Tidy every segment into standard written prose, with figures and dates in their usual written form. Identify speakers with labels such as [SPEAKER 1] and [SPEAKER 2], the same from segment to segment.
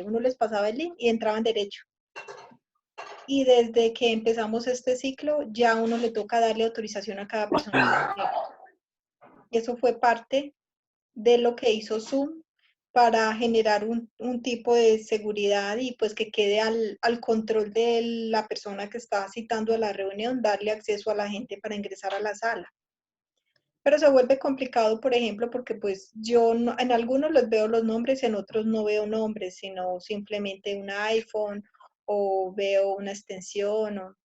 [SPEAKER 1] uno les pasaba el link y entraban derecho. Y desde que empezamos este ciclo, ya a uno le toca darle autorización a cada persona. Y eso fue parte de lo que hizo Zoom para generar un tipo de seguridad y pues que quede al control de la persona que está citando a la reunión, darle acceso a la gente para ingresar a la sala. Pero se vuelve complicado, por ejemplo, porque pues yo no, en algunos les veo los nombres, en otros no veo nombres, sino simplemente un iPhone o veo una extensión.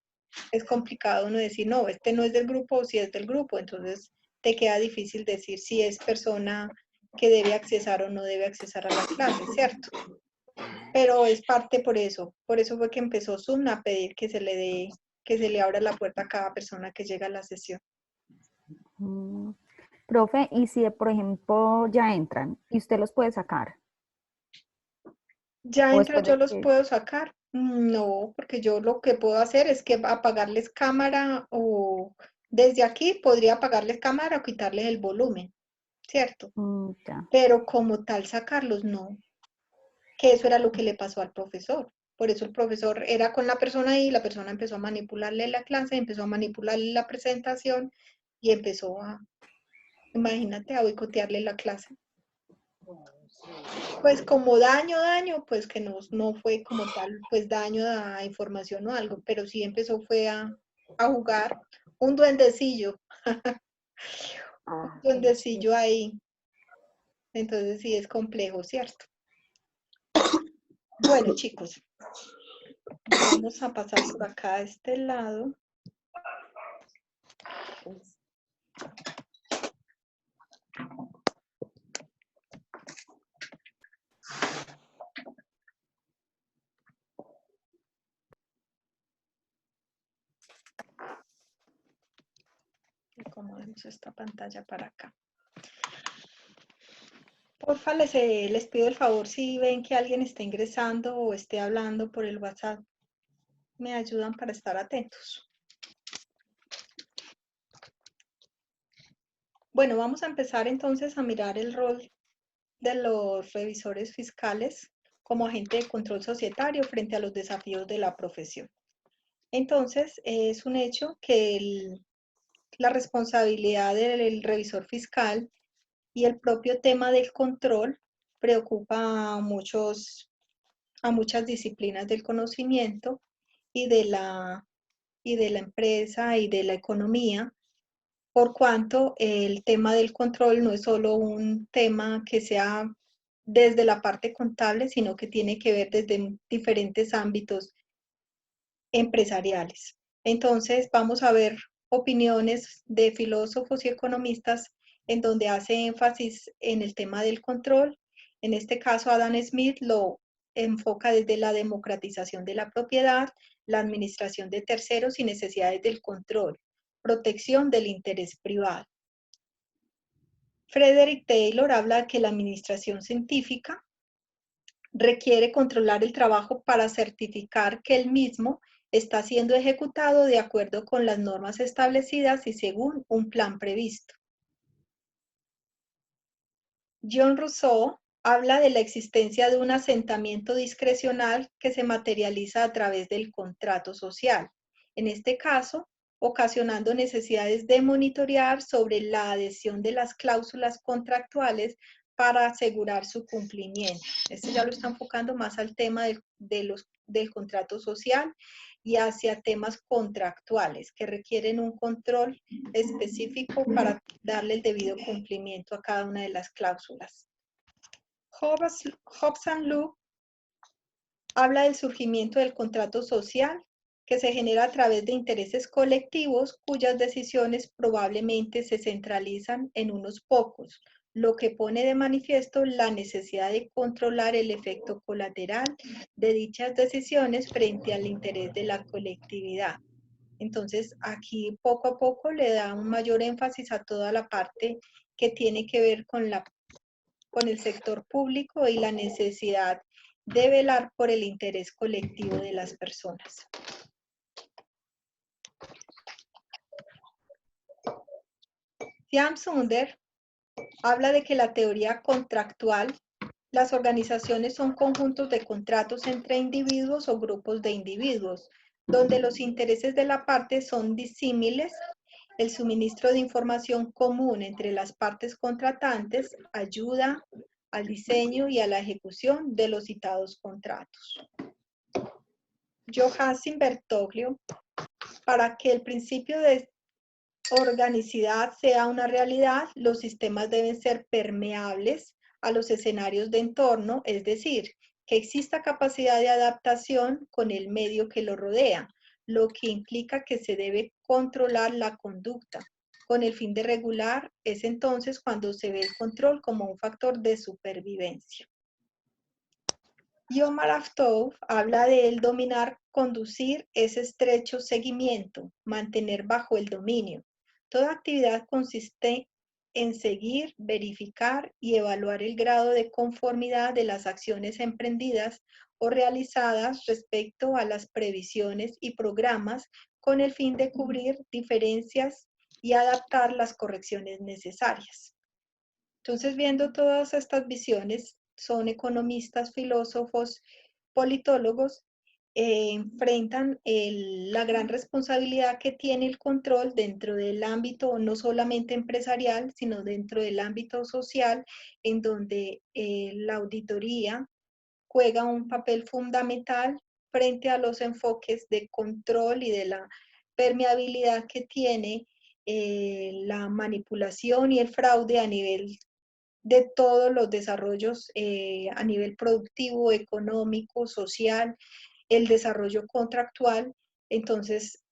[SPEAKER 1] Es complicado uno decir, no, este no es del grupo o si es del grupo. Entonces te queda difícil decir si es persona que debe accesar o no debe accesar a la clase, ¿cierto? Pero es parte por eso fue que empezó Zoom a pedir que se le abra la puerta a cada persona que llega a la sesión.
[SPEAKER 2] Profe, y si por ejemplo ya entran y usted los puede sacar.
[SPEAKER 1] ¿Ya entra yo los puedo sacar? No, porque yo lo que puedo hacer es que apagarles cámara o desde aquí podría apagarles cámara o quitarles el volumen, ¿cierto?
[SPEAKER 2] Ya.
[SPEAKER 1] Pero como tal sacarlos, no. Que eso era lo que le pasó al profesor. Por eso el profesor era con la persona ahí, la persona empezó a manipularle la clase, empezó a manipularle la presentación y empezó a, imagínate, a boicotearle la clase. Pues como daño, pues que no fue como tal, pues daño a información o algo, pero sí empezó fue a jugar un duendecillo, un duendecillo ahí. Entonces sí es complejo, ¿cierto? Bueno, chicos, vamos a pasar por acá a este lado. Acomodemos esta pantalla para acá. Porfa, les pido el favor si ven que alguien está ingresando o esté hablando por el WhatsApp, me ayudan para estar atentos. Bueno, vamos a empezar entonces a mirar el rol de los revisores fiscales como agente de control societario frente a los desafíos de la profesión. Entonces, es un hecho que la responsabilidad del revisor fiscal y el propio tema del control preocupa a muchas disciplinas del conocimiento y de la empresa y de la economía, por cuanto el tema del control no es solo un tema que sea desde la parte contable, sino que tiene que ver desde diferentes ámbitos empresariales. Entonces, vamos a ver opiniones de filósofos y economistas en donde hace énfasis en el tema del control. En este caso, Adam Smith lo enfoca desde la democratización de la propiedad, la administración de terceros y necesidades del control, protección del interés privado. Frederick Taylor habla que la administración científica requiere controlar el trabajo para certificar que el mismo está siendo ejecutado de acuerdo con las normas establecidas y según un plan previsto. John Rousseau habla de la existencia de un asentamiento discrecional que se materializa a través del contrato social. En este caso, ocasionando necesidades de monitorear sobre la adhesión de las cláusulas contractuales para asegurar su cumplimiento. Este ya lo está enfocando más al tema del contrato social y hacia temas contractuales que requieren un control específico para darle el debido cumplimiento a cada una de las cláusulas. Hobson Lowe habla del surgimiento del contrato social que se genera a través de intereses colectivos cuyas decisiones probablemente se centralizan en unos pocos, lo que pone de manifiesto la necesidad de controlar el efecto colateral de dichas decisiones frente al interés de la colectividad. Entonces, aquí poco a poco le da un mayor énfasis a toda la parte que tiene que ver con el sector público y la necesidad de velar por el interés colectivo de las personas. Jan Sunder habla de que la teoría contractual Las organizaciones son conjuntos de contratos entre individuos o grupos de individuos, donde los intereses de la parte son disímiles. El suministro de información común entre las partes contratantes ayuda al diseño y a la ejecución de los citados contratos. Joachim Bertoglio, para que el principio de organicidad sea una realidad, los sistemas deben ser permeables a los escenarios de entorno, es decir, que exista capacidad de adaptación con el medio que lo rodea, lo que implica que se debe controlar la conducta. Con el fin de regular, es entonces cuando se ve el control como un factor de supervivencia. Yomar Aftov habla de el dominar, conducir ese estrecho seguimiento, mantener bajo el dominio. Toda actividad consiste en seguir, verificar y evaluar el grado de conformidad de las acciones emprendidas o realizadas respecto a las previsiones y programas con el fin de cubrir diferencias y adaptar las correcciones necesarias. Entonces, viendo todas estas visiones, son economistas, filósofos, politólogos, enfrentan la gran responsabilidad que tiene el control dentro del ámbito no solamente empresarial, sino dentro del ámbito social, en donde la auditoría juega un papel fundamental frente a los enfoques de control y de la permeabilidad que tiene la manipulación y el fraude a nivel de todos los desarrollos a nivel productivo, económico, social, el desarrollo contractual. Entonces,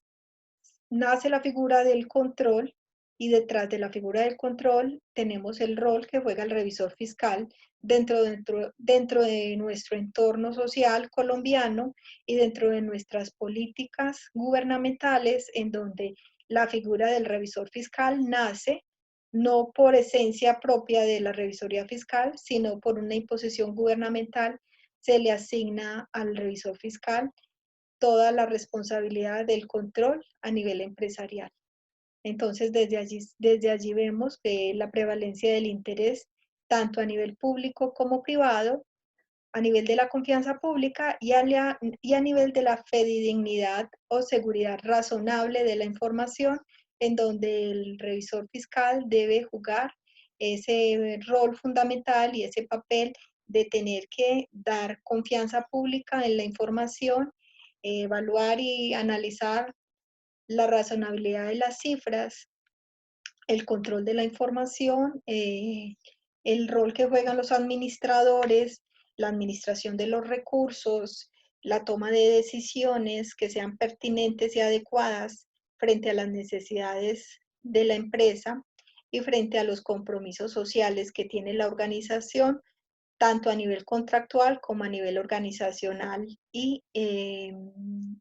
[SPEAKER 1] nace la figura del control y detrás de la figura del control tenemos el rol que juega el revisor fiscal dentro de nuestro entorno social colombiano y dentro de nuestras políticas gubernamentales, en donde la figura del revisor fiscal nace no por esencia propia de la revisoría fiscal, sino por una imposición gubernamental. Se le asigna al revisor fiscal toda la responsabilidad del control a nivel empresarial. Entonces, desde allí vemos que la prevalencia del interés, tanto a nivel público como privado, a nivel de la confianza pública y a nivel de la fidedignidad o seguridad razonable de la información, en donde el revisor fiscal debe jugar ese rol fundamental y ese papel de tener que dar confianza pública en la información, evaluar y analizar la razonabilidad de las cifras, el control de la información, el rol que juegan los administradores, la administración de los recursos, la toma de decisiones que sean pertinentes y adecuadas frente a las necesidades de la empresa y frente a los compromisos sociales que tiene la organización, tanto a nivel contractual como a nivel organizacional y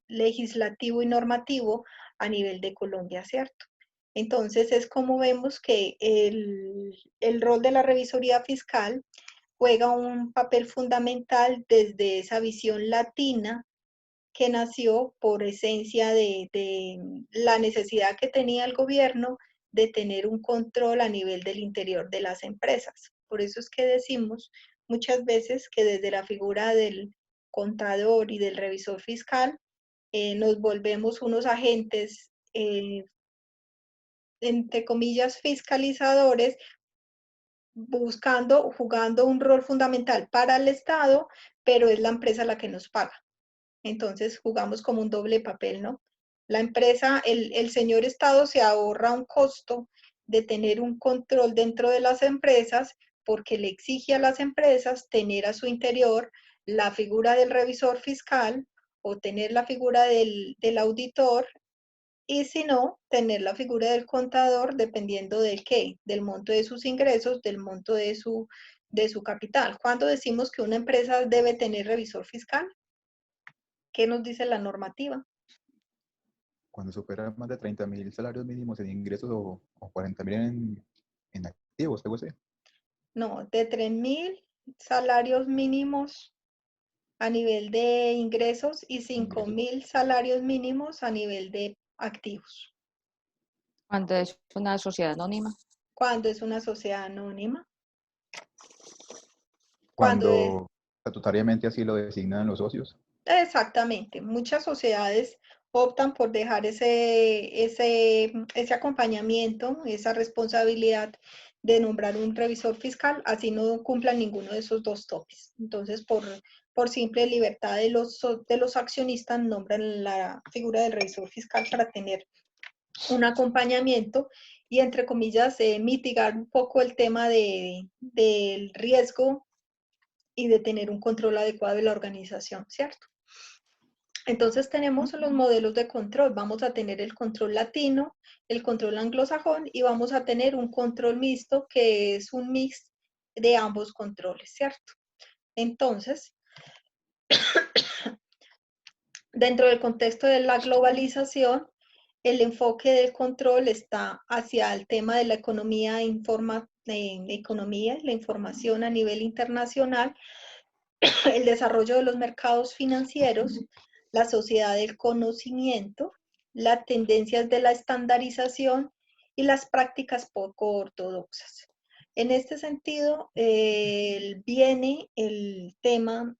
[SPEAKER 1] legislativo y normativo a nivel de Colombia, ¿cierto? Entonces es como vemos que el rol de la revisoría fiscal juega un papel fundamental desde esa visión latina que nació por esencia de la necesidad que tenía el gobierno de tener un control a nivel del interior de las empresas. Por eso es que decimos muchas veces que desde la figura del contador y del revisor fiscal nos volvemos unos agentes, entre comillas, fiscalizadores, jugando un rol fundamental para el Estado, pero es la empresa la que nos paga. Entonces jugamos como un doble papel, ¿no? La empresa, el señor Estado se ahorra un costo de tener un control dentro de las empresas porque le exige a las empresas tener a su interior la figura del revisor fiscal o tener la figura del auditor y si no, tener la figura del contador dependiendo de qué, del monto de sus ingresos, del monto de su capital. ¿Cuándo decimos que una empresa debe tener revisor fiscal? ¿Qué nos dice la normativa?
[SPEAKER 3] Cuando supera más de 30.000 salarios mínimos en ingresos o 40.000 en activos, algo así.
[SPEAKER 1] No, de 3.000 salarios mínimos a nivel de ingresos y 5.000 salarios mínimos a nivel de activos.
[SPEAKER 4] Cuando es una sociedad anónima.
[SPEAKER 1] Cuando es una sociedad anónima.
[SPEAKER 3] Cuando estatutariamente así lo designan los socios.
[SPEAKER 1] Exactamente. Muchas sociedades optan por dejar ese acompañamiento, esa responsabilidad de nombrar un revisor fiscal, así no cumplan ninguno de esos dos topes. Entonces, por simple libertad de los accionistas, nombran la figura del revisor fiscal para tener un acompañamiento y, entre comillas, mitigar un poco el tema del riesgo y de tener un control adecuado de la organización, ¿cierto? Entonces tenemos los modelos de control. Vamos a tener el control latino, el control anglosajón y vamos a tener un control mixto que es un mix de ambos controles, ¿cierto? Entonces, dentro del contexto de la globalización, el enfoque del control está hacia el tema de la economía, la información a nivel internacional, el desarrollo de los mercados financieros, la sociedad del conocimiento, las tendencias de la estandarización y las prácticas poco ortodoxas. En este sentido, viene el tema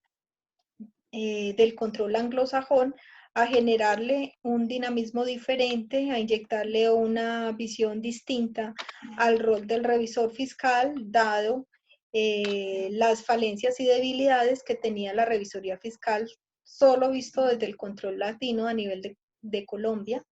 [SPEAKER 1] del control anglosajón a generarle un dinamismo diferente, a inyectarle una visión distinta al rol del revisor fiscal, dado las falencias y debilidades que tenía la revisoría fiscal solo visto desde el control latino a nivel de Colombia.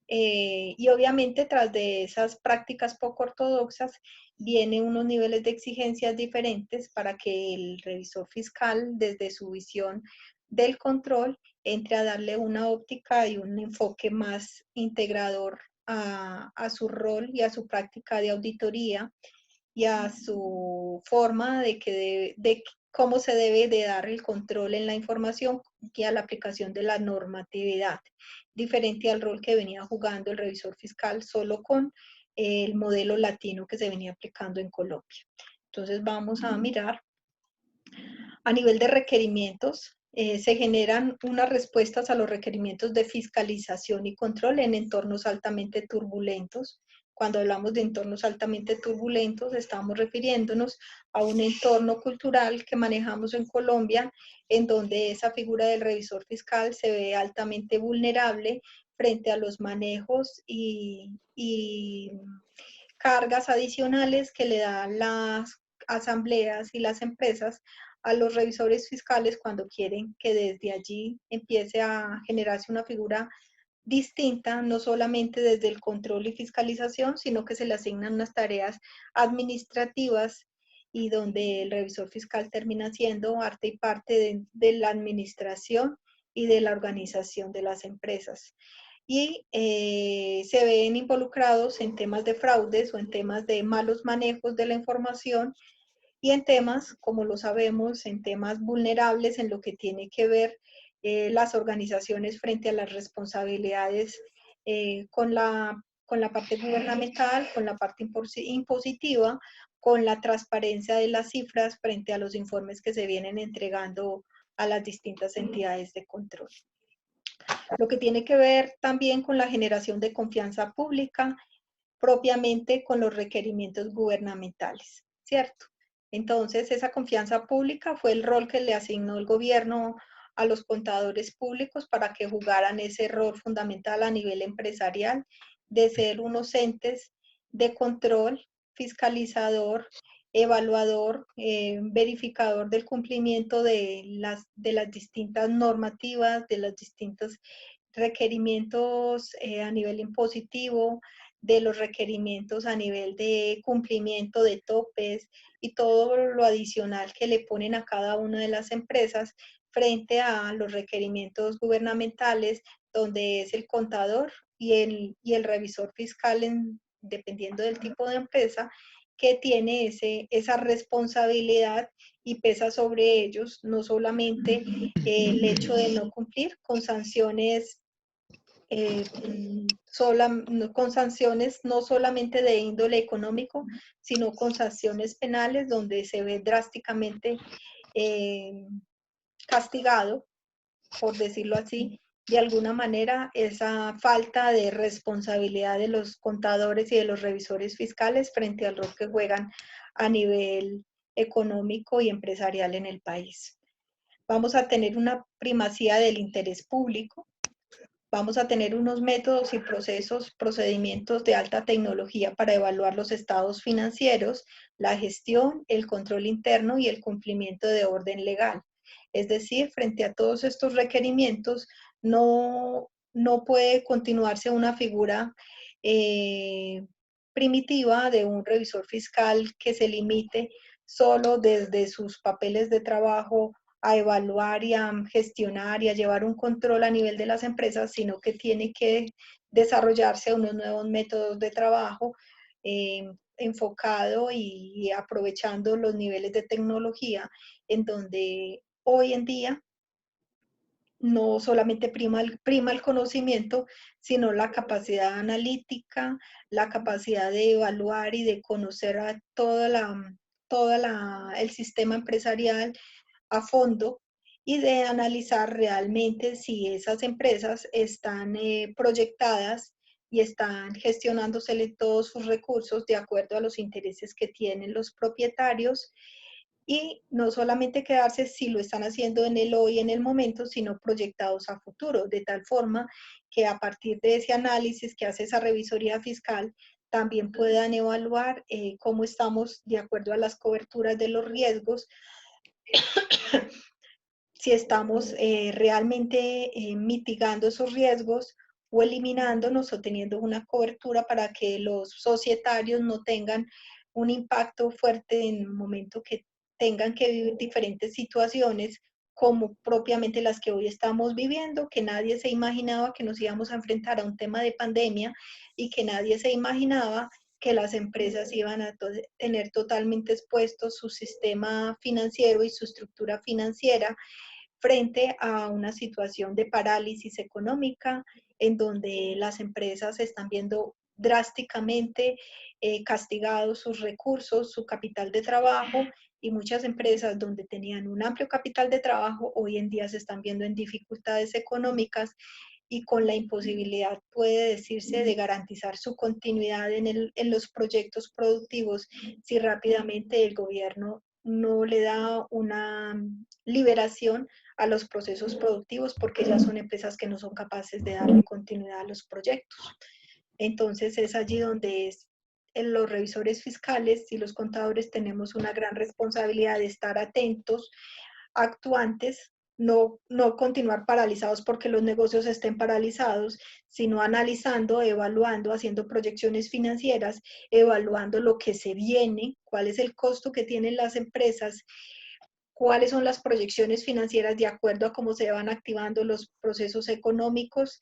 [SPEAKER 1] Y obviamente tras de esas prácticas poco ortodoxas vienen unos niveles de exigencias diferentes para que el revisor fiscal, desde su visión del control, entre a darle una óptica y un enfoque más integrador a su rol y a su práctica de auditoría y a su forma de cómo se debe de dar el control en la información y a la aplicación de la normatividad, diferente al rol que venía jugando el revisor fiscal solo con el modelo latino que se venía aplicando en Colombia. Entonces vamos a mirar a nivel de requerimientos. Se generan unas respuestas a los requerimientos de fiscalización y control en entornos altamente turbulentos. Cuando hablamos de entornos altamente turbulentos, estamos refiriéndonos a un entorno cultural que manejamos en Colombia, en donde esa figura del revisor fiscal se ve altamente vulnerable frente a los manejos y cargas adicionales que le dan las asambleas y las empresas a los revisores fiscales cuando quieren que desde allí empiece a generarse una figura distinta, no solamente desde el control y fiscalización, sino que se le asignan unas tareas administrativas y donde el revisor fiscal termina siendo arte y parte de la administración y de la organización de las empresas. Y se ven involucrados en temas de fraudes o en temas de malos manejos de la información y en temas, como lo sabemos, en temas vulnerables en lo que tiene que ver las organizaciones frente a las responsabilidades con la parte gubernamental, con la parte impositiva, con la transparencia de las cifras frente a los informes que se vienen entregando a las distintas entidades de control. Lo que tiene que ver también con la generación de confianza pública, propiamente con los requerimientos gubernamentales, ¿cierto? Entonces, esa confianza pública fue el rol que le asignó el gobierno a los contadores públicos para que jugaran ese rol fundamental a nivel empresarial de ser unos entes de control, fiscalizador, evaluador, verificador del cumplimiento de las distintas normativas, de los distintos requerimientos a nivel impositivo, de los requerimientos a nivel de cumplimiento de topes y todo lo adicional que le ponen a cada una de las empresas frente a los requerimientos gubernamentales, donde es el contador y el revisor fiscal, dependiendo del tipo de empresa, que tiene esa responsabilidad y pesa sobre ellos no solamente el hecho de no cumplir con sanciones con sanciones no solamente de índole económico, sino con sanciones penales donde se ve drásticamente castigado, por decirlo así, de alguna manera esa falta de responsabilidad de los contadores y de los revisores fiscales frente al rol que juegan a nivel económico y empresarial en el país. Vamos a tener una primacía del interés público. Vamos a tener unos métodos y procedimientos de alta tecnología para evaluar los estados financieros, la gestión, el control interno y el cumplimiento de orden legal. Es decir, frente a todos estos requerimientos, no puede continuarse una figura primitiva de un revisor fiscal que se limite solo desde sus papeles de trabajo a evaluar y a gestionar y a llevar un control a nivel de las empresas, sino que tiene que desarrollarse unos nuevos métodos de trabajo enfocado y aprovechando los niveles de tecnología en donde hoy en día no solamente prima el conocimiento, sino la capacidad analítica, la capacidad de evaluar y de conocer a el sistema empresarial a fondo y de analizar realmente si esas empresas están proyectadas y están gestionándose todos sus recursos de acuerdo a los intereses que tienen los propietarios y no solamente quedarse si lo están haciendo en el hoy, en el momento, sino proyectados a futuro, de tal forma que a partir de ese análisis que hace esa revisoría fiscal, también puedan evaluar cómo estamos de acuerdo a las coberturas de los riesgos, si estamos realmente mitigando esos riesgos o eliminándonos o teniendo una cobertura para que los societarios no tengan un impacto fuerte en el momento que tengan que vivir diferentes situaciones como propiamente las que hoy estamos viviendo, que nadie se imaginaba que nos íbamos a enfrentar a un tema de pandemia y que nadie se imaginaba que las empresas iban a tener totalmente expuestos su sistema financiero y su estructura financiera frente a una situación de parálisis económica en donde las empresas están viendo drásticamente castigados sus recursos, su capital de trabajo y muchas empresas donde tenían un amplio capital de trabajo hoy en día se están viendo en dificultades económicas y con la imposibilidad, puede decirse, de garantizar su continuidad en los proyectos productivos si rápidamente el gobierno no le da una liberación a los procesos productivos porque ya son empresas que no son capaces de darle continuidad a los proyectos. Entonces es allí donde en los revisores fiscales y los contadores tenemos una gran responsabilidad de estar atentos, actuantes, no continuar paralizados porque los negocios estén paralizados, sino analizando, evaluando, haciendo proyecciones financieras, evaluando lo que se viene, cuál es el costo que tienen las empresas, cuáles son las proyecciones financieras de acuerdo a cómo se van activando los procesos económicos,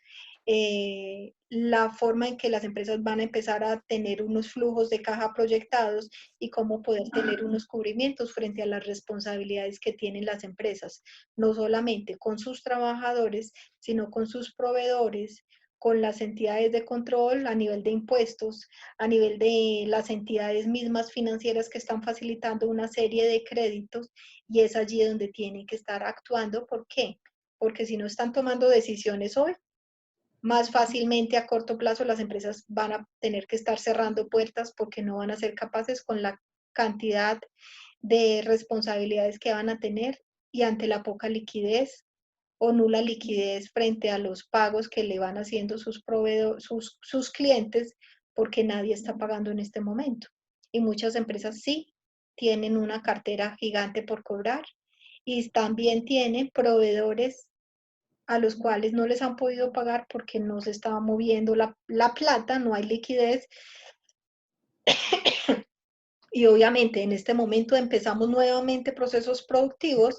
[SPEAKER 1] la forma en que las empresas van a empezar a tener unos flujos de caja proyectados y cómo poder tener unos cubrimientos frente a las responsabilidades que tienen las empresas, no solamente con sus trabajadores, sino con sus proveedores, con las entidades de control a nivel de impuestos, a nivel de las entidades mismas financieras que están facilitando una serie de créditos y es allí donde tienen que estar actuando. ¿Por qué? Porque si no están tomando decisiones hoy, más fácilmente a corto plazo las empresas van a tener que estar cerrando puertas porque no van a ser capaces con la cantidad de responsabilidades que van a tener y ante la poca liquidez o nula liquidez frente a los pagos que le van haciendo sus proveedores, sus clientes, porque nadie está pagando en este momento. Y muchas empresas sí tienen una cartera gigante por cobrar y también tienen proveedores a los cuales no les han podido pagar porque no se estaba moviendo la plata, no hay liquidez. Y obviamente en este momento empezamos nuevamente procesos productivos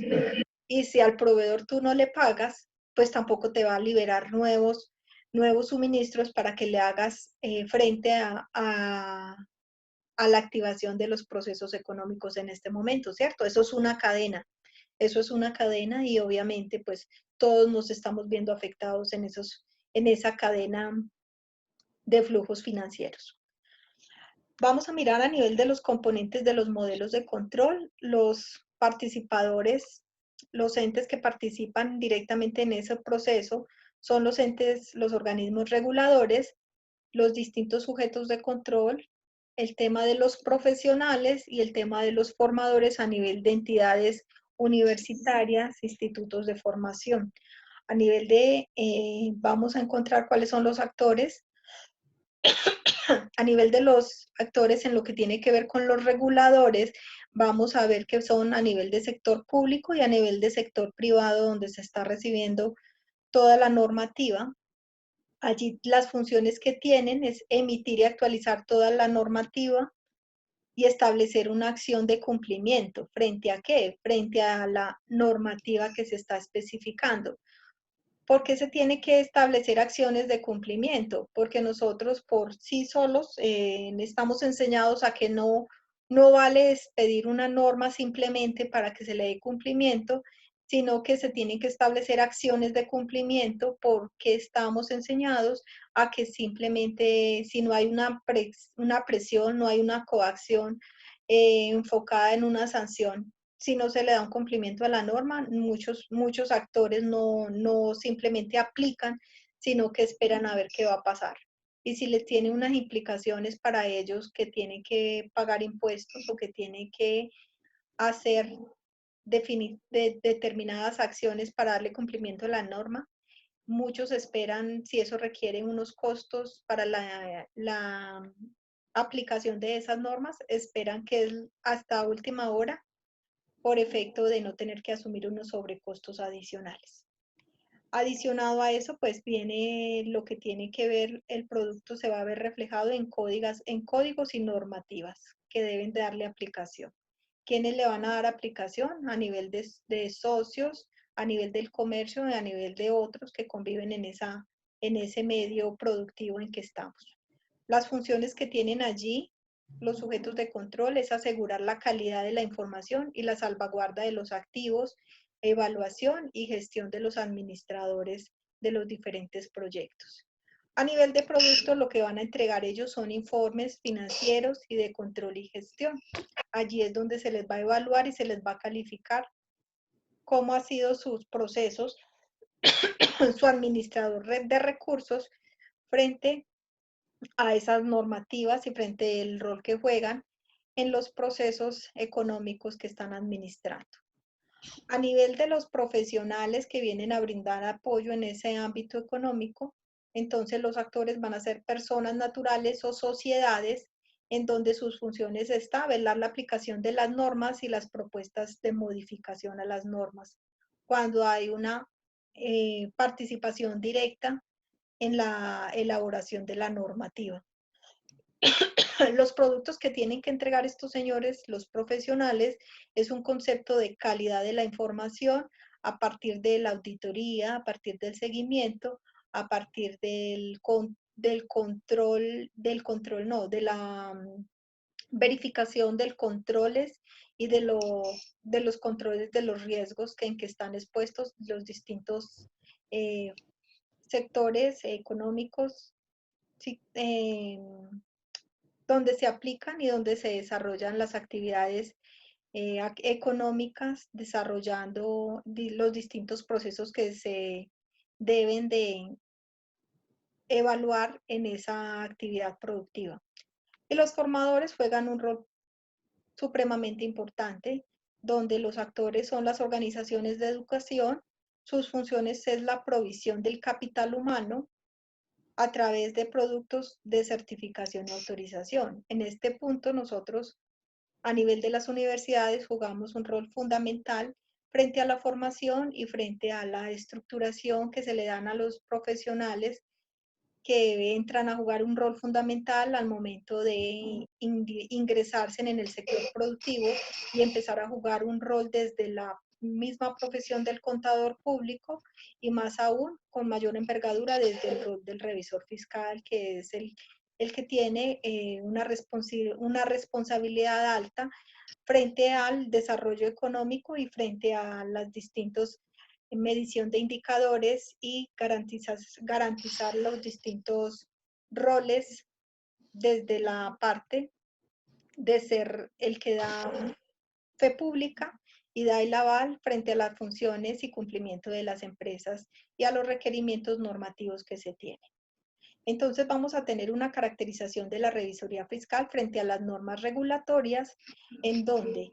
[SPEAKER 1] y si al proveedor tú no le pagas, pues tampoco te va a liberar nuevos suministros para que le hagas frente a la activación de los procesos económicos en este momento, ¿cierto? Eso es una cadena. Eso es una cadena y obviamente pues todos nos estamos viendo afectados en esa cadena de flujos financieros. Vamos a mirar a nivel de los componentes de los modelos de control, los participadores, los entes que participan directamente en ese proceso son los entes, los organismos reguladores, los distintos sujetos de control, el tema de los profesionales y el tema de los formadores a nivel de entidades universitarias, institutos de formación. A nivel de, vamos a encontrar cuáles son los actores. A nivel de los actores en lo que tiene que ver con los reguladores, vamos a ver que son a nivel de sector público y a nivel de sector privado, donde se está recibiendo toda la normativa. Allí las funciones que tienen es emitir y actualizar toda la normativa y establecer una acción de cumplimiento. ¿Frente a qué? Frente a la normativa que se está especificando. ¿Por qué se tiene que establecer acciones de cumplimiento? Porque nosotros por sí solos estamos enseñados a que no vale pedir una norma simplemente para que se le dé cumplimiento, sino que se tienen que establecer acciones de cumplimiento porque estamos enseñados a que simplemente si no hay una presión, no hay una coacción enfocada en una sanción, si no se le da un cumplimiento a la norma, muchos actores no simplemente aplican, sino que esperan a ver qué va a pasar. Y si le tiene unas implicaciones para ellos que tienen que pagar impuestos o que tienen que hacer determinadas acciones para darle cumplimiento a la norma, muchos esperan, si eso requiere unos costos para la aplicación de esas normas, esperan que hasta última hora por efecto de no tener que asumir unos sobrecostos adicionales. Adicionado a eso, pues viene lo que tiene que ver, el producto se va a ver reflejado en códigos y normativas que deben darle aplicación. ¿Quiénes le van a dar aplicación? A nivel de socios, a nivel del comercio y a nivel de otros que conviven en ese medio productivo en que estamos. Las funciones que tienen allí los sujetos de control es asegurar la calidad de la información y la salvaguarda de los activos, evaluación y gestión de los administradores de los diferentes proyectos. A nivel de productos, lo que van a entregar ellos son informes financieros y de control y gestión. Allí es donde se les va a evaluar y se les va a calificar cómo han sido sus procesos, su administrador de recursos frente a esas normativas y frente al rol que juegan en los procesos económicos que están administrando. A nivel de los profesionales que vienen a brindar apoyo en ese ámbito económico, entonces los actores van a ser personas naturales o sociedades en donde sus funciones está velar la aplicación de las normas y las propuestas de modificación a las normas. Cuando hay una participación directa en la elaboración de la normativa. Los productos que tienen que entregar estos señores, los profesionales, es un concepto de calidad de la información a partir de la auditoría, a partir del seguimiento, a partir de la verificación del controles y de los controles de los riesgos en que están expuestos los distintos sectores económicos, donde se aplican y donde se desarrollan las actividades económicas, desarrollando los distintos procesos que se deben de evaluar en esa actividad productiva. Y los formadores juegan un rol supremamente importante, donde los actores son las organizaciones de educación, sus funciones es la provisión del capital humano, a través de productos de certificación y autorización. En este punto nosotros a nivel de las universidades jugamos un rol fundamental frente a la formación y frente a la estructuración que se le dan a los profesionales que entran a jugar un rol fundamental al momento de ingresarse en el sector productivo y empezar a jugar un rol desde la misma profesión del contador público y más aún con mayor envergadura desde el rol del revisor fiscal, que es el que tiene una responsabilidad alta frente al desarrollo económico y frente a las distintas medición de indicadores y garantizar los distintos roles desde la parte de ser el que da fe pública y da el aval frente a las funciones y cumplimiento de las empresas y a los requerimientos normativos que se tienen. Entonces vamos a tener una caracterización de la revisoría fiscal frente a las normas regulatorias, en donde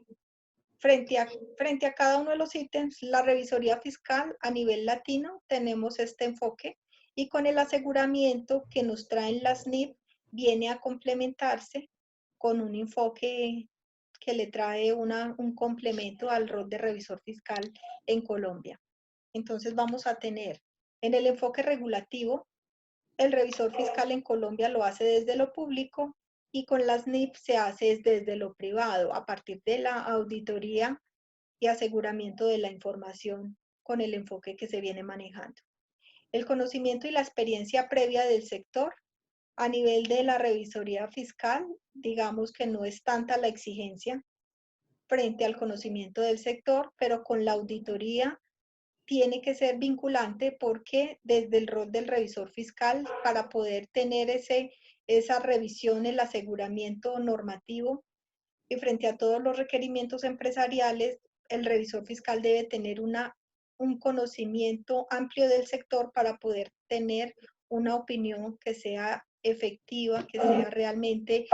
[SPEAKER 1] frente a cada uno de los ítems, la revisoría fiscal a nivel latino tenemos este enfoque, y con el aseguramiento que nos traen las NIF viene a complementarse con un enfoque que le trae un complemento al rol de revisor fiscal en Colombia. Entonces vamos a tener en el enfoque regulativo, el revisor fiscal en Colombia lo hace desde lo público, y con las NIF se hace desde lo privado, a partir de la auditoría y aseguramiento de la información con el enfoque que se viene manejando. El conocimiento y la experiencia previa del sector. A nivel de la revisoría fiscal, digamos que no es tanta la exigencia frente al conocimiento del sector, pero con la auditoría tiene que ser vinculante, porque desde el rol del revisor fiscal, para poder tener esa revisión, el aseguramiento normativo y frente a todos los requerimientos empresariales, el revisor fiscal debe tener un conocimiento amplio del sector para poder tener una opinión que sea efectiva, que sea realmente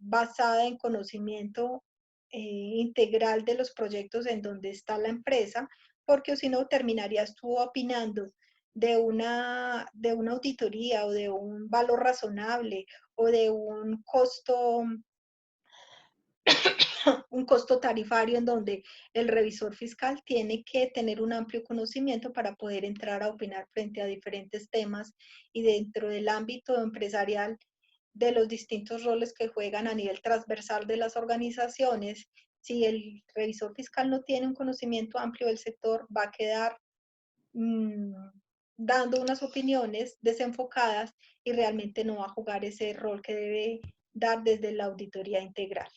[SPEAKER 1] basada en conocimiento integral de los proyectos en donde está la empresa, porque si no terminarías tú opinando de una auditoría o de un valor razonable o de un costo tarifario, en donde el revisor fiscal tiene que tener un amplio conocimiento para poder entrar a opinar frente a diferentes temas y dentro del ámbito empresarial de los distintos roles que juegan a nivel transversal de las organizaciones. Si el revisor fiscal no tiene un conocimiento amplio del sector, va a quedar dando unas opiniones desenfocadas y realmente no va a jugar ese rol que debe dar desde la auditoría integral.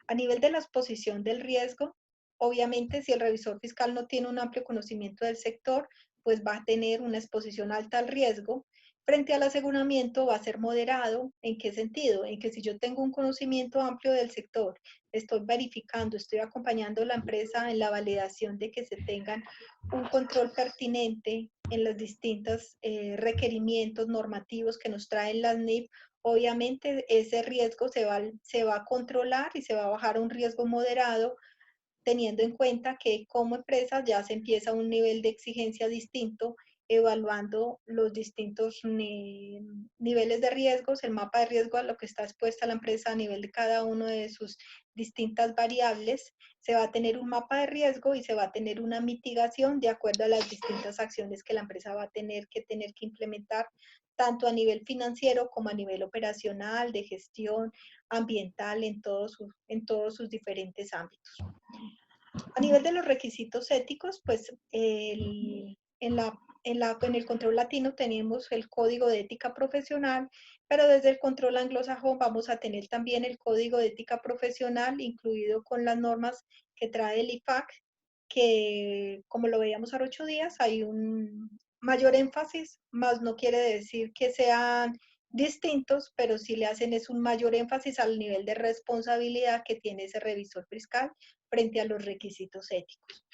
[SPEAKER 1] A nivel de la exposición del riesgo, obviamente si el revisor fiscal no tiene un amplio conocimiento del sector, pues va a tener una exposición alta al riesgo. Frente al aseguramiento va a ser moderado. ¿En qué sentido? En que si yo tengo un conocimiento amplio del sector, estoy verificando, estoy acompañando a la empresa en la validación de que se tengan un control pertinente en los distintos requerimientos normativos que nos traen las NIF, obviamente ese riesgo se va a controlar y se va a bajar a un riesgo moderado, teniendo en cuenta que como empresa ya se empieza a un nivel de exigencia distinto, evaluando los distintos niveles de riesgos, el mapa de riesgo a lo que está expuesta la empresa a nivel de cada uno de sus distintas variables. Se va a tener un mapa de riesgo y se va a tener una mitigación de acuerdo a las distintas acciones que la empresa va a tener que implementar, tanto a nivel financiero como a nivel operacional, de gestión ambiental, en todos sus diferentes ámbitos. A nivel de los requisitos éticos, pues en el control latino tenemos el código de ética profesional, pero desde el control anglosajón vamos a tener también el código de ética profesional, incluido con las normas que trae el IFAC, que como lo veíamos hace 8 días, hay un mayor énfasis, más no quiere decir que sean distintos, pero sí le hacen es un mayor énfasis al nivel de responsabilidad que tiene ese revisor fiscal frente a los requisitos éticos.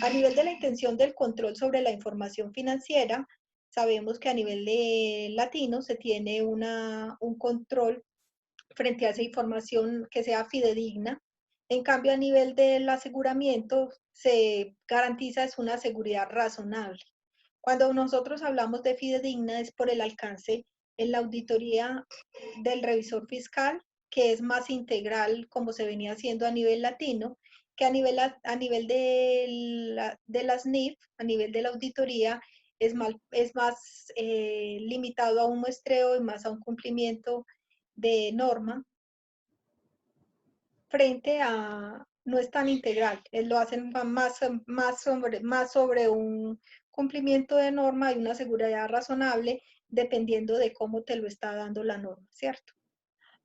[SPEAKER 1] A nivel de la intención del control sobre la información financiera, sabemos que a nivel de latino se tiene un control frente a esa información que sea fidedigna. En cambio, a nivel del aseguramiento, se garantiza es una seguridad razonable. Cuando nosotros hablamos de fidedigna es por el alcance en la auditoría del revisor fiscal, que es más integral, como se venía haciendo a nivel latino, que a nivel de las NIF, a nivel de la auditoría, es más limitado a un muestreo y más a un cumplimiento de norma, frente a no es tan integral, lo hacen más sobre un cumplimiento de norma y una seguridad razonable, dependiendo de cómo te lo está dando la norma, ¿cierto?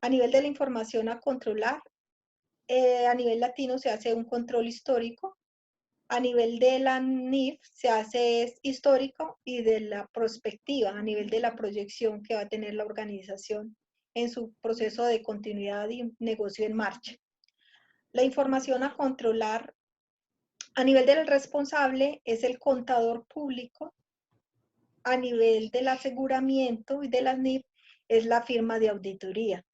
[SPEAKER 1] A nivel de la información a controlar, a nivel latino se hace un control histórico, a nivel de la NIF se hace histórico, y de la prospectiva, a nivel de la proyección que va a tener la organización en su proceso de continuidad y negocio en marcha. La información a controlar a nivel del responsable es el contador público, a nivel del aseguramiento y de las NIF es la firma de auditoría.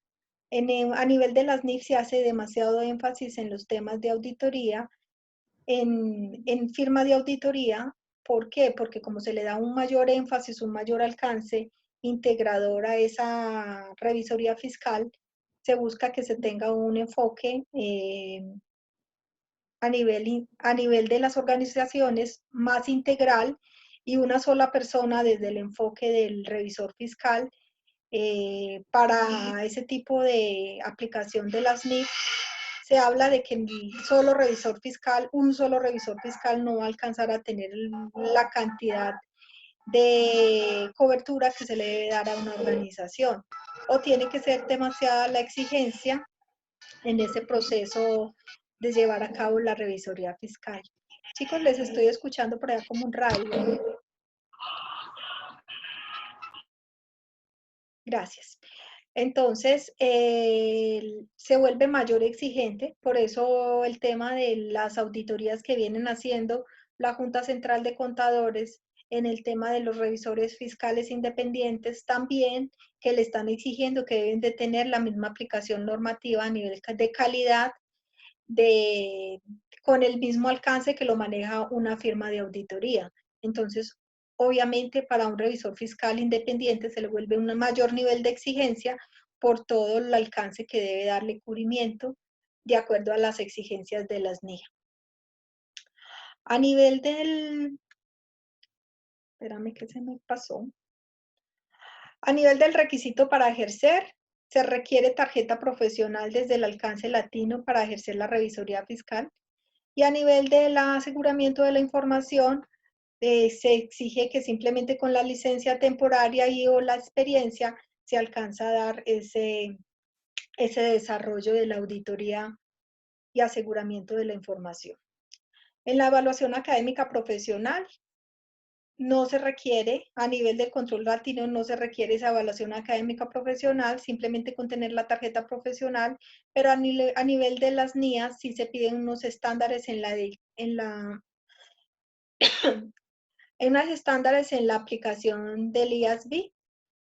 [SPEAKER 1] A nivel de las NIF se hace demasiado énfasis en los temas de auditoría, en firma de auditoría. ¿Por qué? Porque como se le da un mayor énfasis, un mayor alcance integrador a esa revisoría fiscal, se busca que se tenga un enfoque a nivel de las organizaciones más integral y una sola persona desde el enfoque del revisor fiscal para ese tipo de aplicación de las NIF. Se habla de que un solo revisor fiscal no va a alcanzar a tener la cantidad de cobertura que se le debe dar a una organización, o tiene que ser demasiada la exigencia en ese proceso de llevar a cabo la revisoría fiscal. Chicos, les estoy escuchando por allá como un radio. Gracias. Entonces, se vuelve mayor exigente, por eso el tema de las auditorías que vienen haciendo la Junta Central de Contadores en el tema de los revisores fiscales independientes también, que le están exigiendo que deben de tener la misma aplicación normativa a nivel de calidad, con el mismo alcance que lo maneja una firma de auditoría. Entonces, obviamente para un revisor fiscal independiente se le vuelve un mayor nivel de exigencia por todo el alcance que debe darle cubrimiento de acuerdo a las exigencias de las NIA. A nivel espérame que se me pasó. A nivel del requisito para ejercer, se requiere tarjeta profesional desde el alcance latino para ejercer la revisoría fiscal. Y a nivel del aseguramiento de la información, se exige que simplemente con la licencia temporaria y o la experiencia se alcanza a dar ese desarrollo de la auditoría y aseguramiento de la información. En la evaluación académica profesional, no se requiere, a nivel del control latino, no se requiere esa evaluación académica profesional, simplemente con tener la tarjeta profesional, pero a nivel de las NIAs sí se piden unos estándares en unos estándares en la aplicación del IASB,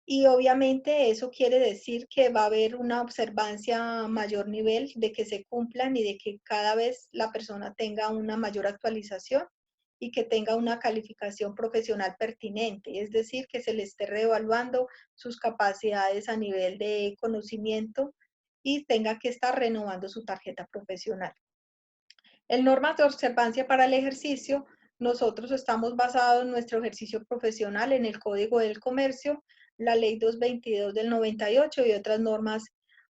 [SPEAKER 1] y obviamente eso quiere decir que va a haber una observancia a mayor nivel de que se cumplan y de que cada vez la persona tenga una mayor actualización y que tenga una calificación profesional pertinente, es decir, que se le esté reevaluando sus capacidades a nivel de conocimiento y tenga que estar renovando su tarjeta profesional. En normas de observancia para el ejercicio, nosotros estamos basados en nuestro ejercicio profesional en el Código del Comercio, la Ley 222 del 98 y otras normas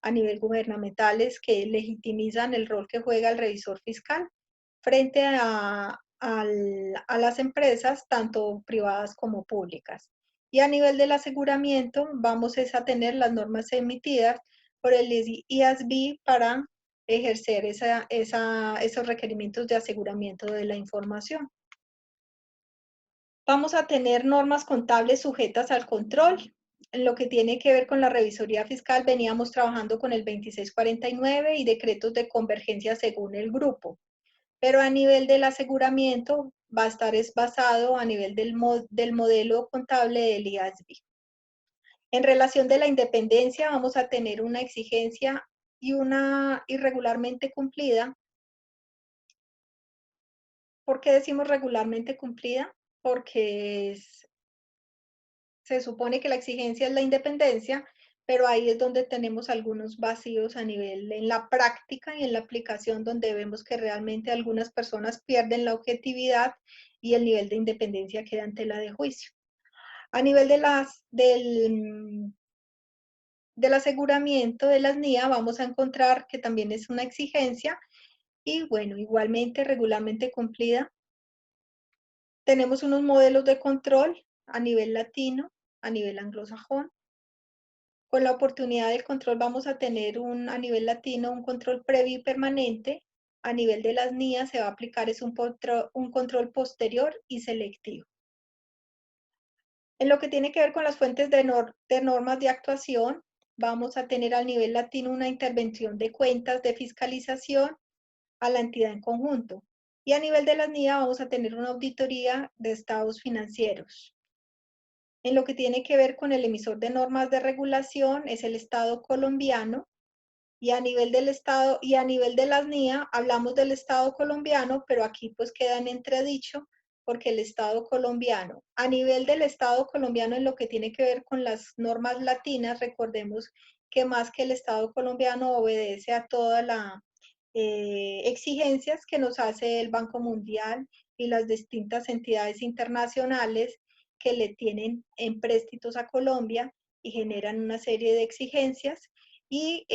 [SPEAKER 1] a nivel gubernamentales que legitimizan el rol que juega el revisor fiscal frente a las empresas, tanto privadas como públicas. Y a nivel del aseguramiento, vamos a tener las normas emitidas por el IASB para ejercer esos requerimientos de aseguramiento de la información. Vamos a tener normas contables sujetas al control. En lo que tiene que ver con la revisoría fiscal, veníamos trabajando con el 2649 y decretos de convergencia según el grupo. Pero a nivel del aseguramiento va a estar basado a nivel del modelo contable del IASB. En relación de la independencia, vamos a tener una exigencia y una irregularmente cumplida. ¿Por qué decimos regularmente cumplida? Porque se supone que la exigencia es la independencia, pero ahí es donde tenemos algunos vacíos a nivel en la práctica y en la aplicación, donde vemos que realmente algunas personas pierden la objetividad y el nivel de independencia queda en tela de juicio. A nivel del aseguramiento de las NIA vamos a encontrar que también es una exigencia y bueno, igualmente regularmente cumplida. Tenemos unos modelos de control a nivel latino, a nivel anglosajón. Con la oportunidad del control vamos a tener a nivel latino un control previo y permanente. A nivel de las NIA se va a aplicar un control posterior y selectivo. En lo que tiene que ver con las fuentes de normas de actuación, vamos a tener al nivel latino una intervención de cuentas de fiscalización a la entidad en conjunto. Y a nivel de las NIA vamos a tener una auditoría de estados financieros. En lo que tiene que ver con el emisor de normas de regulación es el Estado colombiano, y a nivel del Estado y a nivel de las NIA hablamos del Estado colombiano, pero aquí pues queda en entredicho porque el Estado colombiano, a nivel del Estado colombiano en lo que tiene que ver con las normas latinas, recordemos que más que el Estado colombiano obedece a todas las exigencias que nos hace el Banco Mundial y las distintas entidades internacionales que le tienen empréstitos a Colombia y generan una serie de exigencias y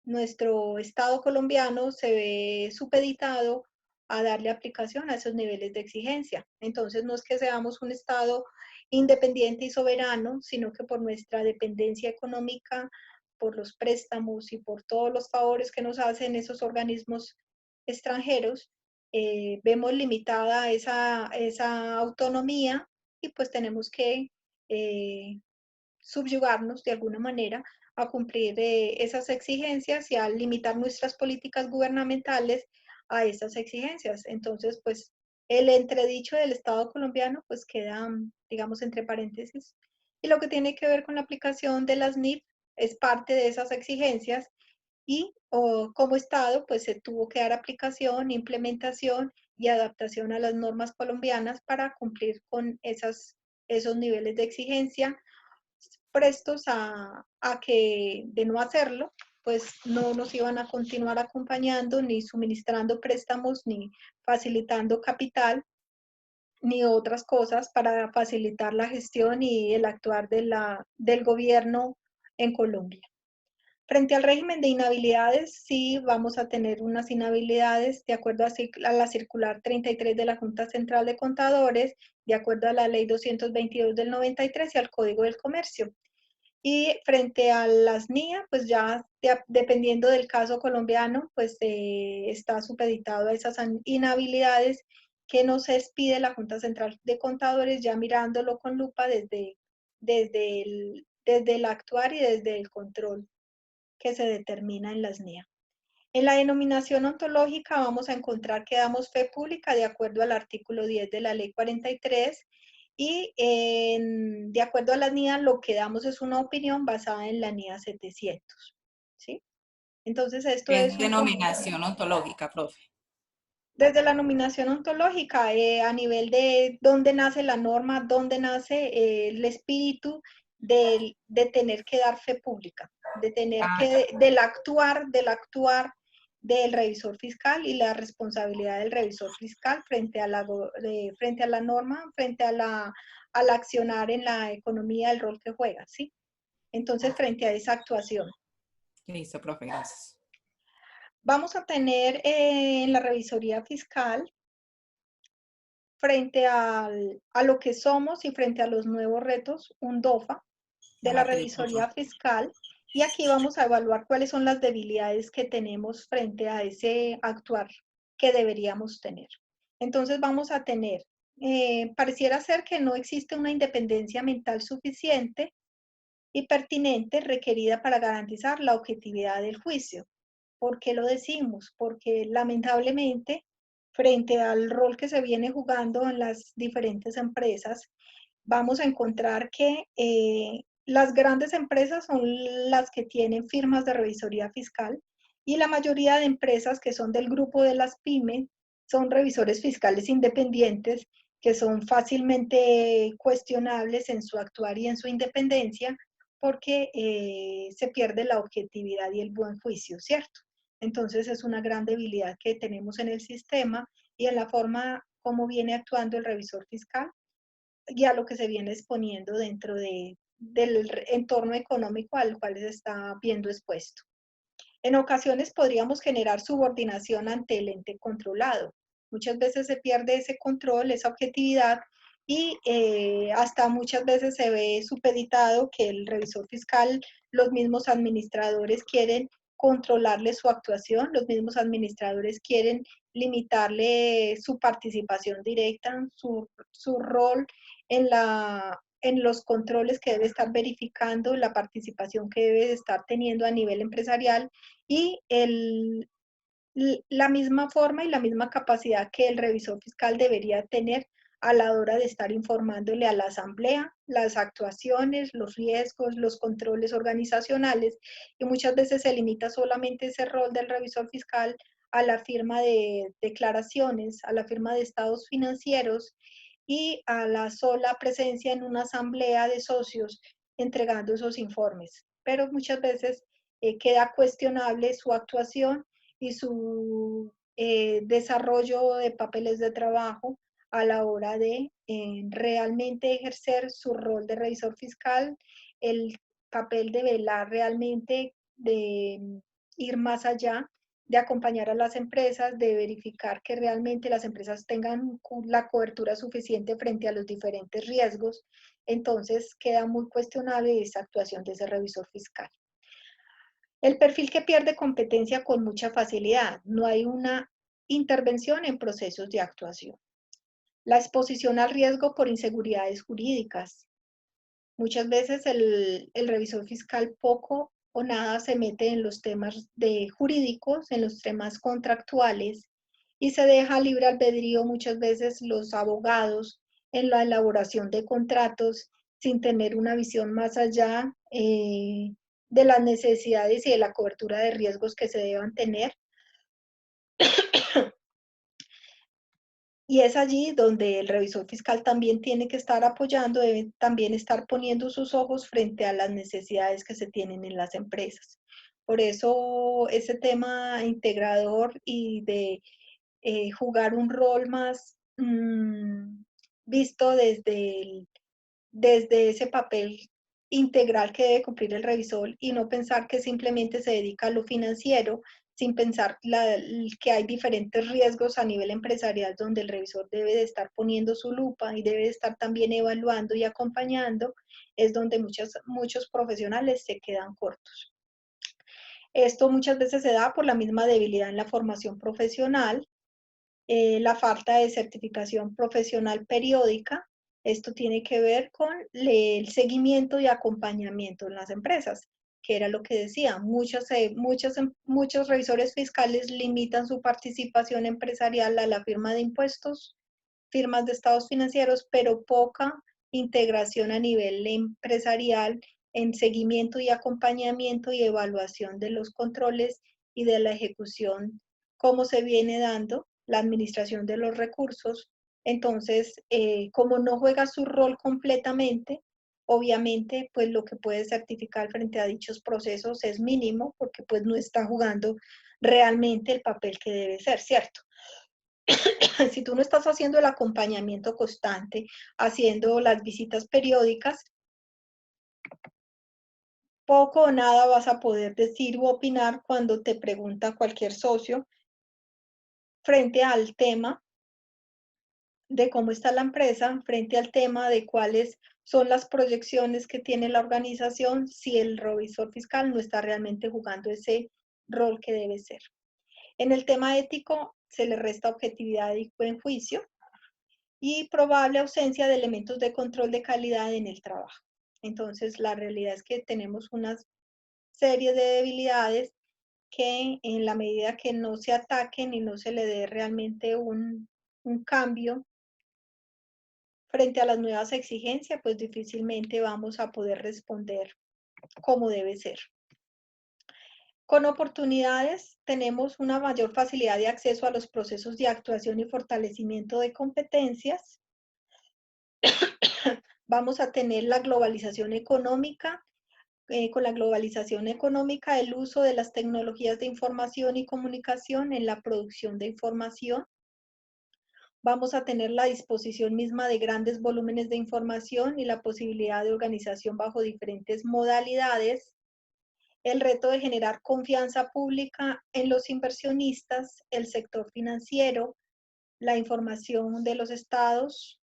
[SPEAKER 1] nuestro Estado colombiano se ve supeditado a darle aplicación a esos niveles de exigencia. Entonces no es que seamos un Estado independiente y soberano, sino que por nuestra dependencia económica, por los préstamos y por todos los favores que nos hacen esos organismos extranjeros, vemos limitada esa autonomía y pues tenemos que subyugarnos de alguna manera a cumplir esas exigencias y a limitar nuestras políticas gubernamentales a esas exigencias. Entonces, pues el entredicho del Estado colombiano pues queda, digamos, entre paréntesis. Y lo que tiene que ver con la aplicación de las NIF es parte de esas exigencias y como Estado pues se tuvo que dar aplicación, implementación y adaptación a las normas colombianas para cumplir con esos niveles de exigencia prestos a que de no hacerlo, pues no nos iban a continuar acompañando, ni suministrando préstamos, ni facilitando capital, ni otras cosas para facilitar la gestión y el actuar del gobierno en Colombia. Frente al régimen de inhabilidades, sí vamos a tener unas inhabilidades de acuerdo a la circular 33 de la Junta Central de Contadores, de acuerdo a la ley 222 del 93 y al Código del Comercio. Y frente a las NIA, pues ya dependiendo del caso colombiano, pues está supeditado a esas inhabilidades que nos expide la Junta Central de Contadores, ya mirándolo con lupa desde el actuar y desde el control que se determina en las NIA. En la denominación ontológica vamos a encontrar que damos fe pública de acuerdo al artículo 10 de la ley 43 y de acuerdo a la NIA lo que damos es una opinión basada en la NIA 700. ¿Sí? Entonces esto
[SPEAKER 5] Es
[SPEAKER 1] es
[SPEAKER 5] denominación ontológica, profe.
[SPEAKER 1] desde la nominación ontológica, a nivel de dónde nace la norma, dónde nace el espíritu de tener que dar fe pública, de tener del actuar del revisor fiscal y la responsabilidad del revisor fiscal frente a la norma, frente al accionar en la economía, el rol que juega, ¿sí? Entonces, frente a esa actuación.
[SPEAKER 5] Listo, profe, gracias.
[SPEAKER 1] Vamos a tener en la revisoría fiscal, frente a lo que somos y frente a los nuevos retos, un DOFA de la revisoría fiscal. Y aquí vamos a evaluar cuáles son las debilidades que tenemos frente a ese actuar que deberíamos tener. Entonces vamos a tener, pareciera ser que no existe una independencia mental suficiente y pertinente requerida para garantizar la objetividad del juicio. ¿Por qué lo decimos? Porque lamentablemente, frente al rol que se viene jugando en las diferentes empresas, vamos a encontrar que las grandes empresas son las que tienen firmas de revisoría fiscal y la mayoría de empresas que son del grupo de las pymes son revisores fiscales independientes que son fácilmente cuestionables en su actuar y en su independencia porque se pierde la objetividad y el buen juicio, ¿cierto? Entonces es una gran debilidad que tenemos en el sistema y en la forma como viene actuando el revisor fiscal y a lo que se viene exponiendo dentro del entorno económico al cual se está viendo expuesto. En ocasiones podríamos generar subordinación ante el ente controlado. Muchas veces se pierde ese control, esa objetividad y hasta muchas veces se ve supeditado que el revisor fiscal, los mismos administradores quieren controlarle su actuación, los mismos administradores quieren limitarle su participación directa, su rol en los controles que debe estar verificando, la participación que debe estar teniendo a nivel empresarial y la misma forma y la misma capacidad que el revisor fiscal debería tener a la hora de estar informándole a la asamblea las actuaciones, los riesgos, los controles organizacionales, y muchas veces se limita solamente ese rol del revisor fiscal a la firma de declaraciones, a la firma de estados financieros y a la sola presencia en una asamblea de socios entregando esos informes. Pero muchas veces queda cuestionable su actuación y su desarrollo de papeles de trabajo a la hora de realmente ejercer su rol de revisor fiscal, el papel de velar realmente, de ir más allá, de acompañar a las empresas, de verificar que realmente las empresas tengan la cobertura suficiente frente a los diferentes riesgos. Entonces queda muy cuestionable esa actuación de ese revisor fiscal. El perfil que pierde competencia con mucha facilidad. No hay una intervención en procesos de actuación. La exposición al riesgo por inseguridades jurídicas. Muchas veces el revisor fiscal poco o nada se mete en los temas jurídicos, en los temas contractuales, y se deja libre albedrío muchas veces los abogados en la elaboración de contratos sin tener una visión más allá de las necesidades y de la cobertura de riesgos que se deban tener. Y es allí donde el revisor fiscal también tiene que estar apoyando, debe también estar poniendo sus ojos frente a las necesidades que se tienen en las empresas. Por eso ese tema integrador y de jugar un rol más visto desde ese papel integral que debe cumplir el revisor y no pensar que simplemente se dedica a lo financiero, sin pensar que hay diferentes riesgos a nivel empresarial donde el revisor debe de estar poniendo su lupa y debe de estar también evaluando y acompañando, es donde muchos profesionales se quedan cortos. Esto muchas veces se da por la misma debilidad en la formación profesional, la falta de certificación profesional periódica. Esto tiene que ver con el seguimiento y acompañamiento en las empresas, que era lo que decía, muchos revisores fiscales limitan su participación empresarial a la firma de impuestos, firmas de estados financieros, pero poca integración a nivel empresarial en seguimiento y acompañamiento y evaluación de los controles y de la ejecución, cómo se viene dando la administración de los recursos. Entonces, como no juega su rol completamente, obviamente, pues lo que puede certificar frente a dichos procesos es mínimo, porque pues no está jugando realmente el papel que debe ser, ¿cierto? Si tú no estás haciendo el acompañamiento constante, haciendo las visitas periódicas, poco o nada vas a poder decir u opinar cuando te pregunta cualquier socio frente al tema de cómo está la empresa, frente al tema de cuáles son las proyecciones que tiene la organización, si el revisor fiscal no está realmente jugando ese rol que debe ser. En el tema ético se le resta objetividad y buen juicio y probable ausencia de elementos de control de calidad en el trabajo. Entonces, la realidad es que tenemos una serie de debilidades que en la medida que no se ataquen y no se le dé realmente un cambio frente a las nuevas exigencias, pues difícilmente vamos a poder responder como debe ser. Con oportunidades tenemos una mayor facilidad de acceso a los procesos de actuación y fortalecimiento de competencias. Vamos a tener la globalización económica. Con la globalización económica, el uso de las tecnologías de información y comunicación en la producción de información. Vamos a tener la disposición misma de grandes volúmenes de información y la posibilidad de organización bajo diferentes modalidades. El reto de generar confianza pública en los inversionistas, el sector financiero, la información de los estados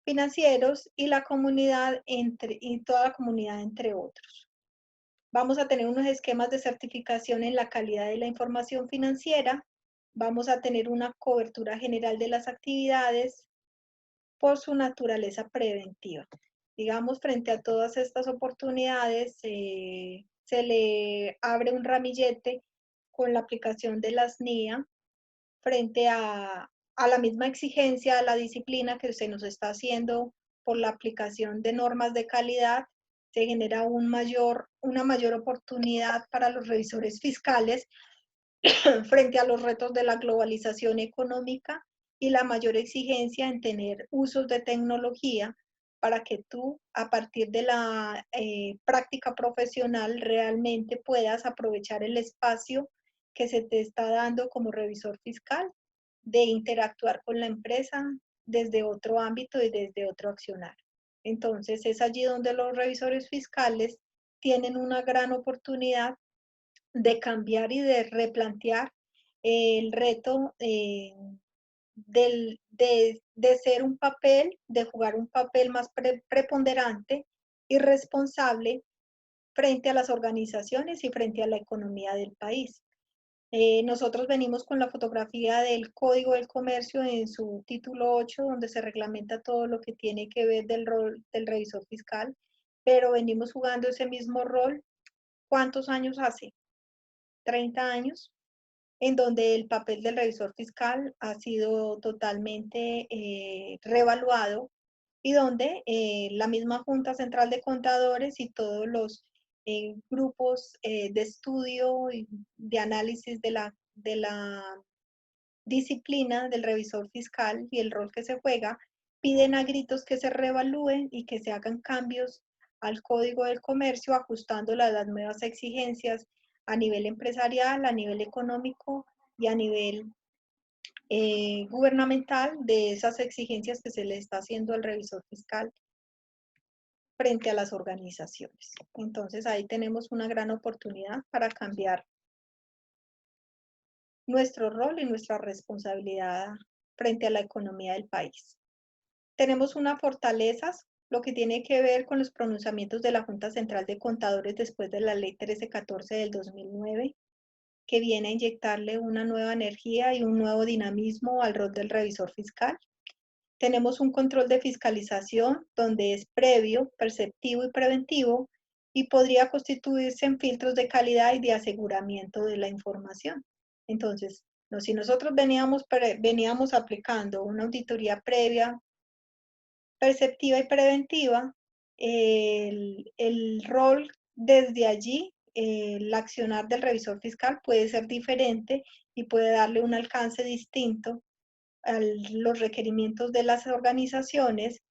[SPEAKER 1] financieros y la comunidad y toda la comunidad, entre otros. Vamos a tener unos esquemas de certificación en la calidad de la información financiera. Vamos a tener una cobertura general de las actividades por su naturaleza preventiva. Digamos, frente a todas estas oportunidades, se le abre un ramillete con la aplicación de las NIA frente a a la misma exigencia, a la disciplina que se nos está haciendo por la aplicación de normas de calidad, se genera una mayor oportunidad para los revisores fiscales frente a los retos de la globalización económica y la mayor exigencia en tener usos de tecnología para que tú, a partir de la práctica profesional, realmente puedas aprovechar el espacio que se te está dando como revisor fiscal de interactuar con la empresa desde otro ámbito y desde otro accionar. Entonces, es allí donde los revisores fiscales tienen una gran oportunidad de cambiar y de replantear el reto de ser un papel, de jugar un papel más preponderante y responsable frente a las organizaciones y frente a la economía del país. Nosotros venimos con la fotografía del Código del Comercio en su título 8, donde se reglamenta todo lo que tiene que ver del rol del revisor fiscal, pero venimos jugando ese mismo rol. ¿Cuántos años hace? 30 años, en donde el papel del revisor fiscal ha sido totalmente reevaluado y donde la misma Junta Central de Contadores y todos los grupos de estudio y de análisis de la disciplina del revisor fiscal y el rol que se juega, piden a gritos que se reevalúen y que se hagan cambios al Código del Comercio, ajustándola a las nuevas exigencias a nivel empresarial, a nivel económico y a nivel gubernamental de esas exigencias que se le está haciendo al revisor fiscal frente a las organizaciones. Entonces ahí tenemos una gran oportunidad para cambiar nuestro rol y nuestra responsabilidad frente a la economía del país. Tenemos unas fortalezas, lo que tiene que ver con los pronunciamientos de la Junta Central de Contadores después de la Ley 1314 del 2009, que viene a inyectarle una nueva energía y un nuevo dinamismo al rol del revisor fiscal. Tenemos un control de fiscalización donde es previo, perceptivo y preventivo y podría constituirse en filtros de calidad y de aseguramiento de la información. Entonces, si nosotros veníamos aplicando una auditoría previa, perceptiva y preventiva, el rol desde allí, el accionar del revisor fiscal puede ser diferente y puede darle un alcance distinto a los requerimientos de las organizaciones,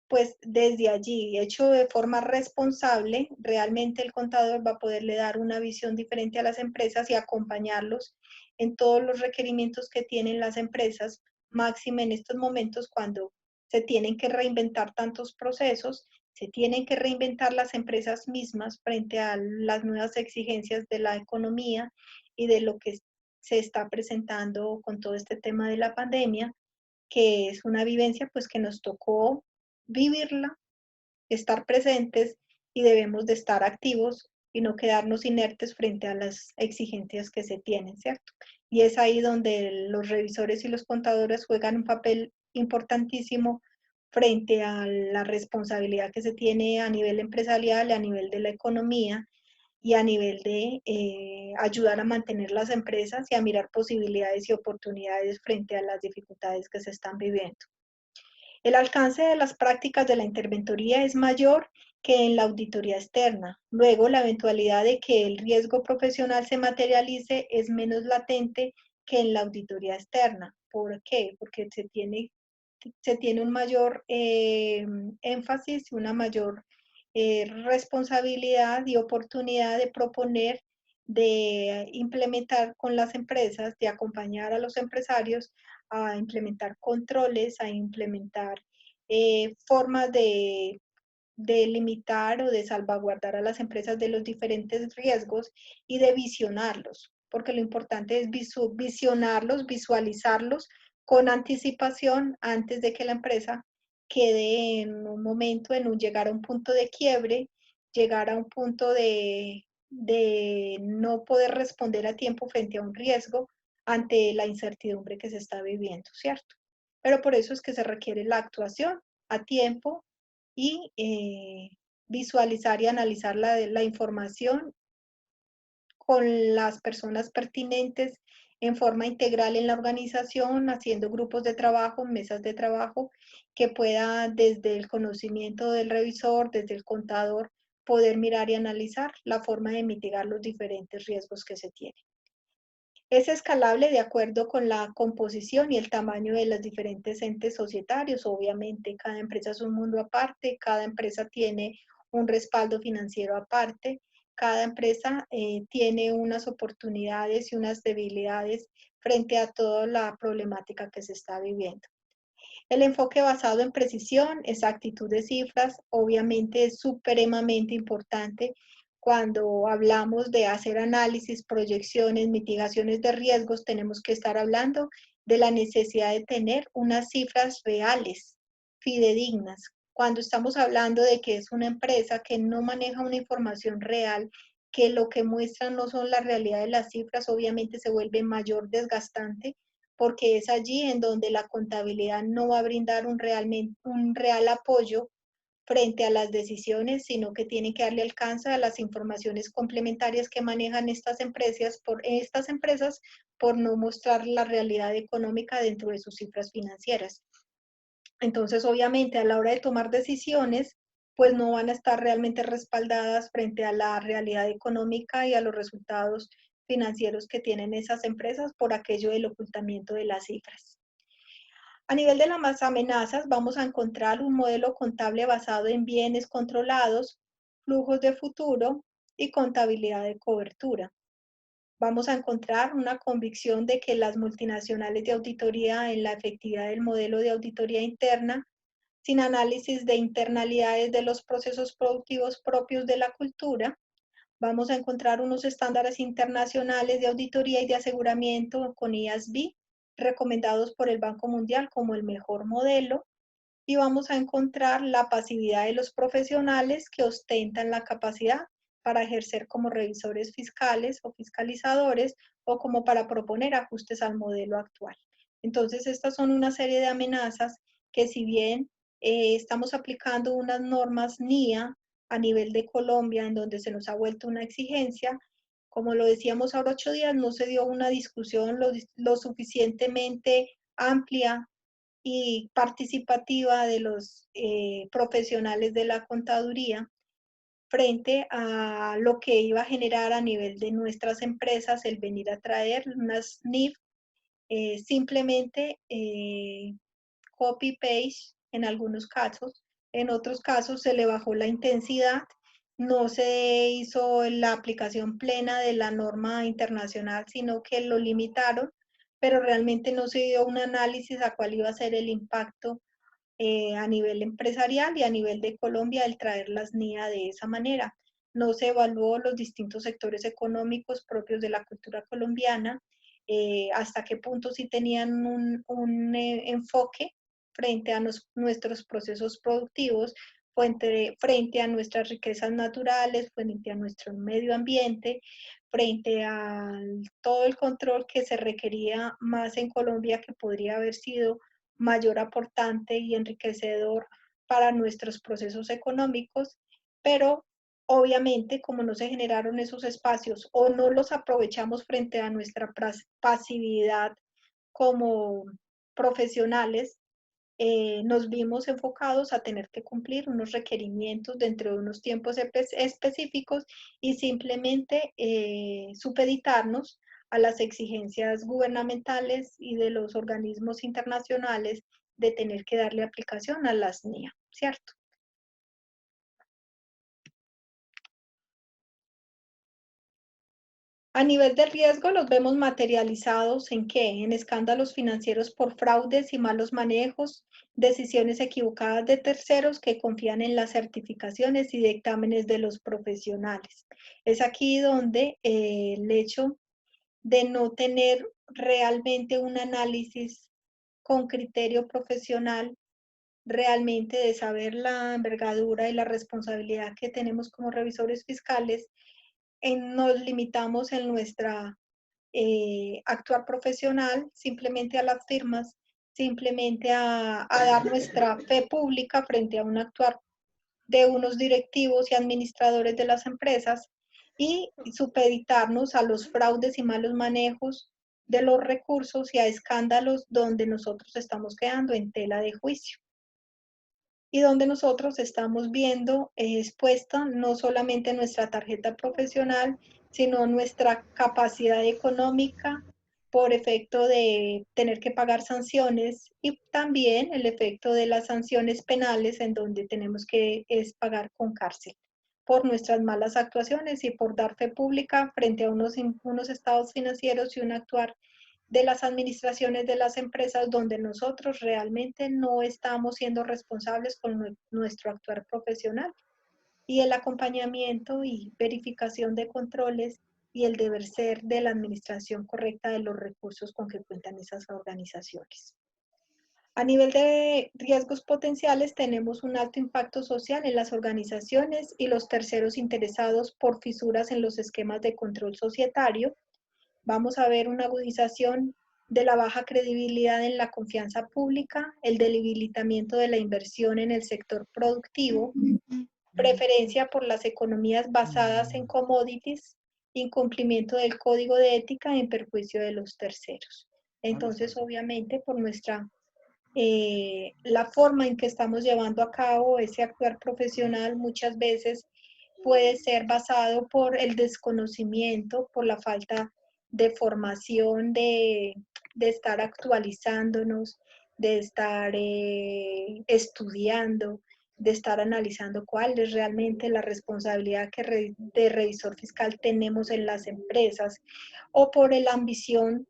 [SPEAKER 1] pues desde allí, hecho de forma responsable, realmente el contador va a poderle dar una visión diferente a las empresas y acompañarlos en todos los requerimientos que tienen las empresas, máxime en estos momentos cuando se tienen que reinventar tantos procesos, se tienen que reinventar las empresas mismas frente a las nuevas exigencias de la economía y de lo que se está presentando con todo este tema de la pandemia, que es una vivencia pues que nos tocó vivirla, estar presentes y debemos de estar activos y no quedarnos inertes frente a las exigencias que se tienen, ¿cierto? Y es ahí donde los revisores y los contadores juegan un papel importantísimo frente a la responsabilidad que se tiene a nivel empresarial, a nivel de la economía y a nivel de ayudar a mantener las empresas y a mirar posibilidades y oportunidades frente a las dificultades que se están viviendo. El alcance de las prácticas de la interventoría es mayor que en la auditoría externa. Luego, la eventualidad de que el riesgo profesional se materialice es menos latente que en la auditoría externa. ¿Por qué? Porque se tiene un mayor énfasis, una mayor responsabilidad y oportunidad de proponer, de implementar con las empresas, de acompañar a los empresarios a implementar controles, a implementar formas de limitar o de salvaguardar a las empresas de los diferentes riesgos y de visionarlos, porque lo importante es visionarlos, visualizarlos con anticipación antes de que la empresa quede en un momento, llegar a un punto de quiebre, llegar a un punto de no poder responder a tiempo frente a un riesgo ante la incertidumbre que se está viviendo, ¿cierto? Pero por eso es que se requiere la actuación a tiempo y visualizar y analizar la información con las personas pertinentes en forma integral en la organización, haciendo grupos de trabajo, mesas de trabajo, que pueda desde el conocimiento del revisor, desde el contador, poder mirar y analizar la forma de mitigar los diferentes riesgos que se tienen. Es escalable de acuerdo con la composición y el tamaño de los diferentes entes societarios. Obviamente, cada empresa es un mundo aparte, cada empresa tiene un respaldo financiero aparte, cada empresa tiene unas oportunidades y unas debilidades frente a toda la problemática que se está viviendo. El enfoque basado en precisión, exactitud de cifras, obviamente es supremamente importante cuando hablamos de hacer análisis, proyecciones, mitigaciones de riesgos. Tenemos que estar hablando de la necesidad de tener unas cifras reales, fidedignas. Cuando estamos hablando de que es una empresa que no maneja una información real, que lo que muestran no son la realidad de las cifras, obviamente se vuelve mayor desgastante, porque es allí en donde la contabilidad no va a brindar un real apoyo frente a las decisiones, sino que tiene que darle alcance a las informaciones complementarias que manejan estas empresas por no mostrar la realidad económica dentro de sus cifras financieras. Entonces, obviamente, a la hora de tomar decisiones, pues no van a estar realmente respaldadas frente a la realidad económica y a los resultados financieros que tienen esas empresas por aquello del ocultamiento de las cifras. A nivel de las amenazas, vamos a encontrar un modelo contable basado en bienes controlados, flujos de futuro y contabilidad de cobertura. Vamos a encontrar una convicción de que las multinacionales de auditoría en la efectividad del modelo de auditoría interna, sin análisis de internalidades de los procesos productivos propios de la cultura. Vamos a encontrar unos estándares internacionales de auditoría y de aseguramiento con IASB, recomendados por el Banco Mundial como el mejor modelo. Y vamos a encontrar la pasividad de los profesionales que ostentan la capacidad para ejercer como revisores fiscales o fiscalizadores o como para proponer ajustes al modelo actual. Entonces, estas son una serie de amenazas que, si bien estamos aplicando unas normas NIA a nivel de Colombia, en donde se nos ha vuelto una exigencia, como lo decíamos ahora 8 días, no se dio una discusión lo suficientemente amplia y participativa de los profesionales de la contaduría frente a lo que iba a generar a nivel de nuestras empresas el venir a traer unas NIF simplemente copy-paste en algunos casos. En otros casos se le bajó la intensidad, no se hizo la aplicación plena de la norma internacional, sino que lo limitaron, pero realmente no se dio un análisis a cuál iba a ser el impacto a nivel empresarial y a nivel de Colombia el traer las NIA de esa manera. No se evaluó los distintos sectores económicos propios de la cultura colombiana, hasta qué punto sí tenían un enfoque frente a nuestros procesos productivos, frente a nuestras riquezas naturales, frente a nuestro medio ambiente, frente a todo el control que se requería más en Colombia, que podría haber sido mayor aportante y enriquecedor para nuestros procesos económicos, pero obviamente como no se generaron esos espacios o no los aprovechamos frente a nuestra pasividad como profesionales, nos vimos enfocados a tener que cumplir unos requerimientos dentro de unos tiempos específicos y simplemente supeditarnos a las exigencias gubernamentales y de los organismos internacionales de tener que darle aplicación a las NIA, ¿cierto? A nivel de riesgo los vemos materializados ¿en qué? En escándalos financieros por fraudes y malos manejos, decisiones equivocadas de terceros que confían en las certificaciones y dictámenes de los profesionales. Es aquí donde el hecho de no tener realmente un análisis con criterio profesional, realmente de saber la envergadura y la responsabilidad que tenemos como revisores fiscales, nos limitamos en nuestra actuar profesional simplemente a las firmas, simplemente a dar nuestra fe pública frente a un actuar de unos directivos y administradores de las empresas y supeditarnos a los fraudes y malos manejos de los recursos y a escándalos donde nosotros estamos quedando en tela de juicio. Y donde nosotros estamos viendo expuesta no solamente nuestra tarjeta profesional, sino nuestra capacidad económica por efecto de tener que pagar sanciones y también el efecto de las sanciones penales en donde tenemos que es pagar con cárcel por nuestras malas actuaciones y por dar fe pública frente a unos estados financieros y un actuar de las administraciones de las empresas donde nosotros realmente no estamos siendo responsables con nuestro actuar profesional y el acompañamiento y verificación de controles y el deber ser de la administración correcta de los recursos con que cuentan esas organizaciones. A nivel de riesgos potenciales, tenemos un alto impacto social en las organizaciones y los terceros interesados por fisuras en los esquemas de control societario. Vamos a ver una agudización de la baja credibilidad en la confianza pública, el debilitamiento de la inversión en el sector productivo, preferencia por las economías basadas en commodities, incumplimiento del código de ética en perjuicio de los terceros. Entonces, obviamente, por la forma en que estamos llevando a cabo ese actuar profesional muchas veces puede ser basado por el desconocimiento, por la falta de formación, de estar actualizándonos, de estar estudiando, de estar analizando cuál es realmente la responsabilidad que de revisor fiscal tenemos en las empresas, o por la ambición,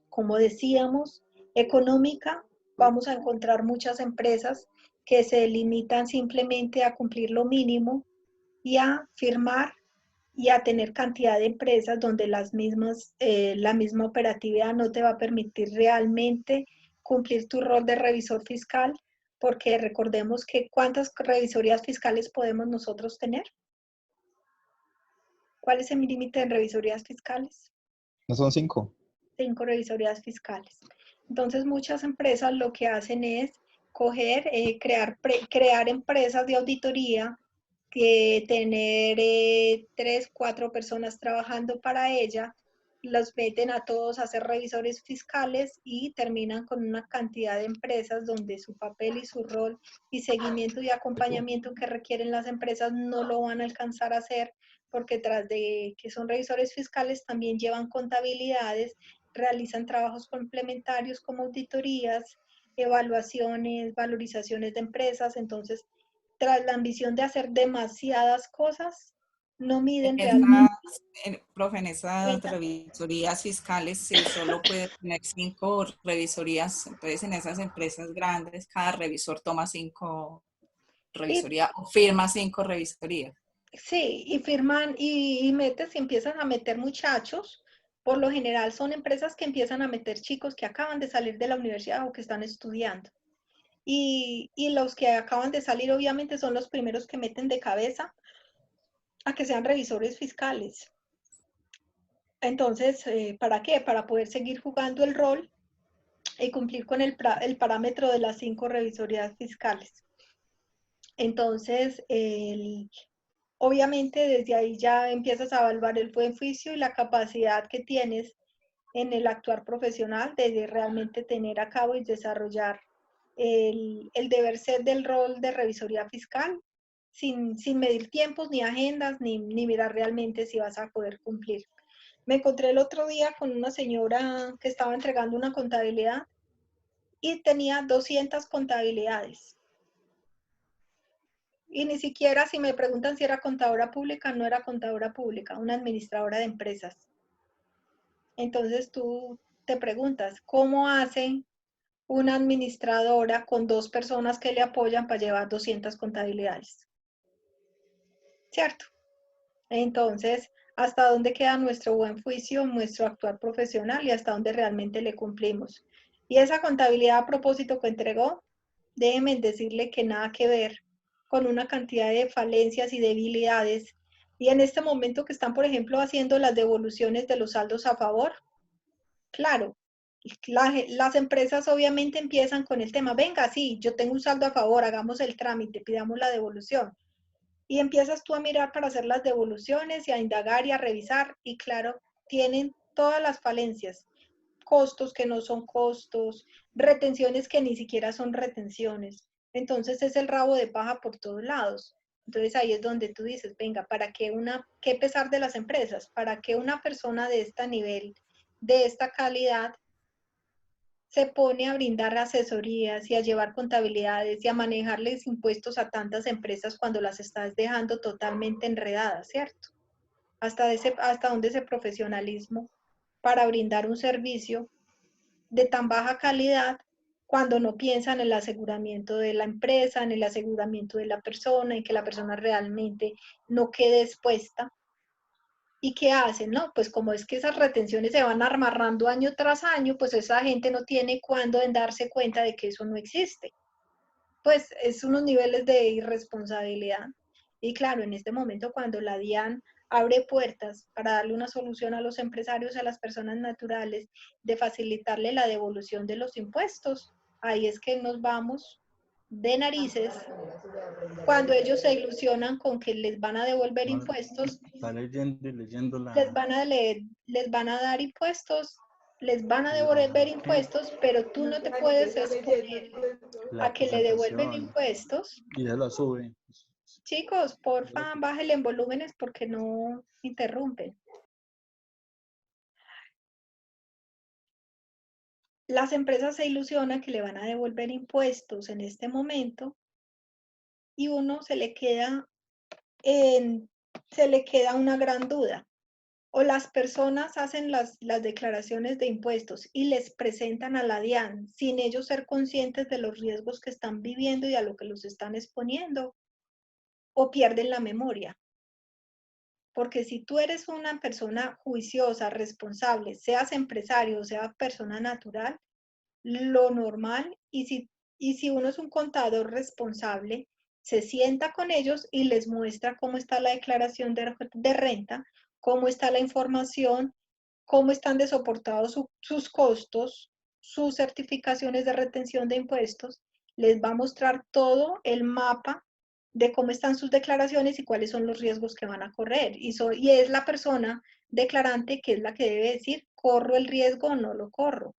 [SPEAKER 1] como decíamos, económica. Vamos a encontrar muchas empresas que se limitan simplemente a cumplir lo mínimo y a firmar y a tener cantidad de empresas donde la misma operatividad no te va a permitir realmente cumplir tu rol de revisor fiscal, porque recordemos que ¿cuántas revisorías fiscales podemos nosotros tener? ¿Cuál es el límite en revisorías fiscales?
[SPEAKER 3] ¿No son 5?
[SPEAKER 1] 5 revisorías fiscales. Entonces muchas empresas lo que hacen es coger, crear empresas de auditoría, que tener 3, 4 personas trabajando para ella, los meten a todos a ser revisores fiscales y terminan con una cantidad de empresas donde su papel y su rol y seguimiento y acompañamiento que requieren las empresas no lo van a alcanzar a hacer, porque tras de que son revisores fiscales también llevan contabilidades, realizan trabajos complementarios como auditorías, evaluaciones, valorizaciones de empresas. Entonces, tras la ambición de hacer demasiadas cosas, no miden realmente.
[SPEAKER 5] Profe, en esas revisorías fiscales sí solo puede tener 5 revisorías. Entonces, en esas empresas grandes, cada revisor toma 5 revisorías o firma 5 revisorías.
[SPEAKER 1] Sí, y firman y empiezan a meter muchachos. Por lo general son empresas que empiezan a meter chicos que acaban de salir de la universidad o que están estudiando. Y los que acaban de salir obviamente son los primeros que meten de cabeza a que sean revisores fiscales. Entonces, ¿para qué? Para poder seguir jugando el rol y cumplir con el parámetro de las 5 revisorías fiscales. Entonces, obviamente desde ahí ya empiezas a evaluar el buen juicio y la capacidad que tienes en el actuar profesional de realmente tener a cabo y desarrollar el deber ser del rol de revisoría fiscal sin medir tiempos ni agendas ni mirar realmente si vas a poder cumplir. Me encontré el otro día con una señora que estaba entregando una contabilidad y tenía 200 contabilidades. Y ni siquiera, si me preguntan si era contadora pública, no era contadora pública, una administradora de empresas. Entonces tú te preguntas, ¿cómo hace una administradora con 2 personas que le apoyan para llevar 200 contabilidades? ¿Cierto? Entonces, ¿hasta dónde queda nuestro buen juicio, nuestro actuar profesional y hasta dónde realmente le cumplimos? Y esa contabilidad a propósito que entregó, déjenme decirle que nada que ver con una cantidad de falencias y debilidades. Y en este momento que están, por ejemplo, haciendo las devoluciones de los saldos a favor, claro, las empresas obviamente empiezan con el tema, venga, sí, yo tengo un saldo a favor, hagamos el trámite, pidamos la devolución. Y empiezas tú a mirar para hacer las devoluciones y a indagar y a revisar, y claro, tienen todas las falencias, costos que no son costos, retenciones que ni siquiera son retenciones. Entonces es el rabo de paja por todos lados. Entonces ahí es donde tú dices, venga, ¿para qué pesar de las empresas? ¿Para qué una persona de este nivel, de esta calidad, se pone a brindar asesorías y a llevar contabilidades y a manejarles impuestos a tantas empresas cuando las estás dejando totalmente enredadas, ¿cierto? Hasta dónde ese profesionalismo para brindar un servicio de tan baja calidad cuando no piensan en el aseguramiento de la empresa, en el aseguramiento de la persona, en que la persona realmente no quede expuesta. ¿Y qué hacen? No, pues como es que esas retenciones se van amarrando año tras año, pues esa gente no tiene cuándo en darse cuenta de que eso no existe. Pues es unos niveles de irresponsabilidad. Y claro, en este momento cuando la DIAN abre puertas para darle una solución a los empresarios, a las personas naturales, de facilitarle la devolución de los impuestos, ahí es que nos vamos de narices cuando ellos se ilusionan con que les van a devolver impuestos,
[SPEAKER 6] Está leyendo y leyendo
[SPEAKER 1] les van a dar impuestos, les van a devolver impuestos, pero tú no te puedes exponer a que le devuelven impuestos.
[SPEAKER 6] y ya la sube.
[SPEAKER 1] Chicos, porfa, bájenle en volúmenes porque no interrumpen. Las empresas se ilusionan que le van a devolver impuestos en este momento y uno se le queda una gran duda. O las personas hacen las declaraciones de impuestos y les presentan a la DIAN sin ellos ser conscientes de los riesgos que están viviendo y a lo que los están exponiendo, o pierden la memoria. Porque si tú eres una persona juiciosa, responsable, seas empresario o seas persona natural, lo normal, y si uno es un contador responsable, se sienta con ellos y les muestra cómo está la declaración de renta, cómo está la información, cómo están de soportados sus costos, sus certificaciones de retención de impuestos, les va a mostrar todo el mapa de cómo están sus declaraciones y cuáles son los riesgos que van a correr. Y es la persona declarante que es la que debe decir, ¿corro el riesgo o no lo corro?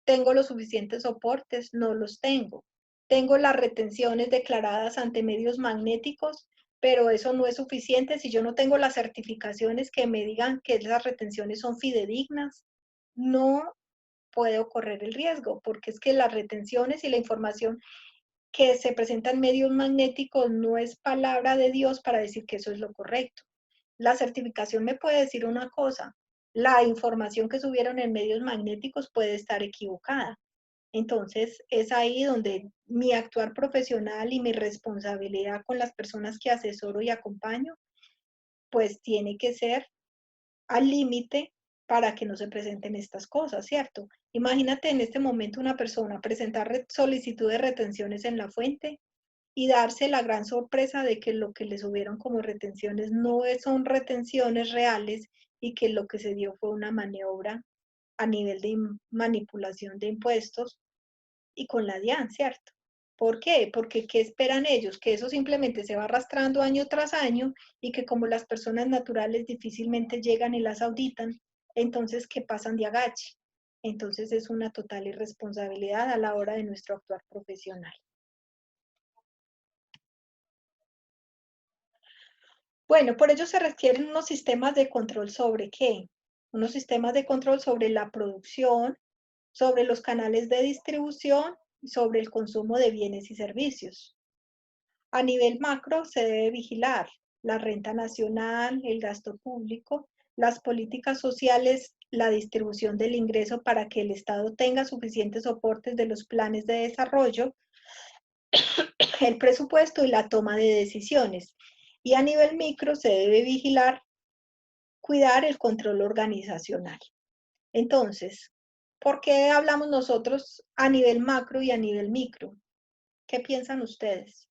[SPEAKER 1] ¿Tengo los suficientes soportes? No los tengo. Tengo las retenciones declaradas ante medios magnéticos, pero eso no es suficiente si yo no tengo las certificaciones que me digan que esas retenciones son fidedignas. No puedo correr el riesgo, porque es que las retenciones y la información que se presenta en medios magnéticos no es palabra de Dios para decir que eso es lo correcto. La certificación me puede decir una cosa, la información que subieron en medios magnéticos puede estar equivocada. Entonces, es ahí donde mi actuar profesional y mi responsabilidad con las personas que asesoro y acompaño, pues tiene que ser al límite para que no se presenten estas cosas, ¿cierto? Imagínate en este momento una persona presentar solicitud de retenciones en la fuente y darse la gran sorpresa de que lo que le subieron como retenciones no son retenciones reales y que lo que se dio fue una maniobra a nivel de manipulación de impuestos y con la DIAN, ¿cierto? ¿Por qué? Porque ¿qué esperan ellos? Que eso simplemente se va arrastrando año tras año y que como las personas naturales difícilmente llegan y las auditan, entonces que pasan de agache. Entonces es una total irresponsabilidad a la hora de nuestro actuar profesional. Bueno, por ello se requieren unos sistemas de control sobre ¿qué? Unos sistemas de control sobre la producción, sobre los canales de distribución y sobre el consumo de bienes y servicios. A nivel macro se debe vigilar la renta nacional, el gasto público, las políticas sociales, la distribución del ingreso para que el Estado tenga suficientes soportes de los planes de desarrollo, el presupuesto y la toma de decisiones. Y a nivel micro se debe vigilar, cuidar el control organizacional. Entonces, ¿por qué hablamos nosotros a nivel macro y a nivel micro? ¿Qué piensan ustedes?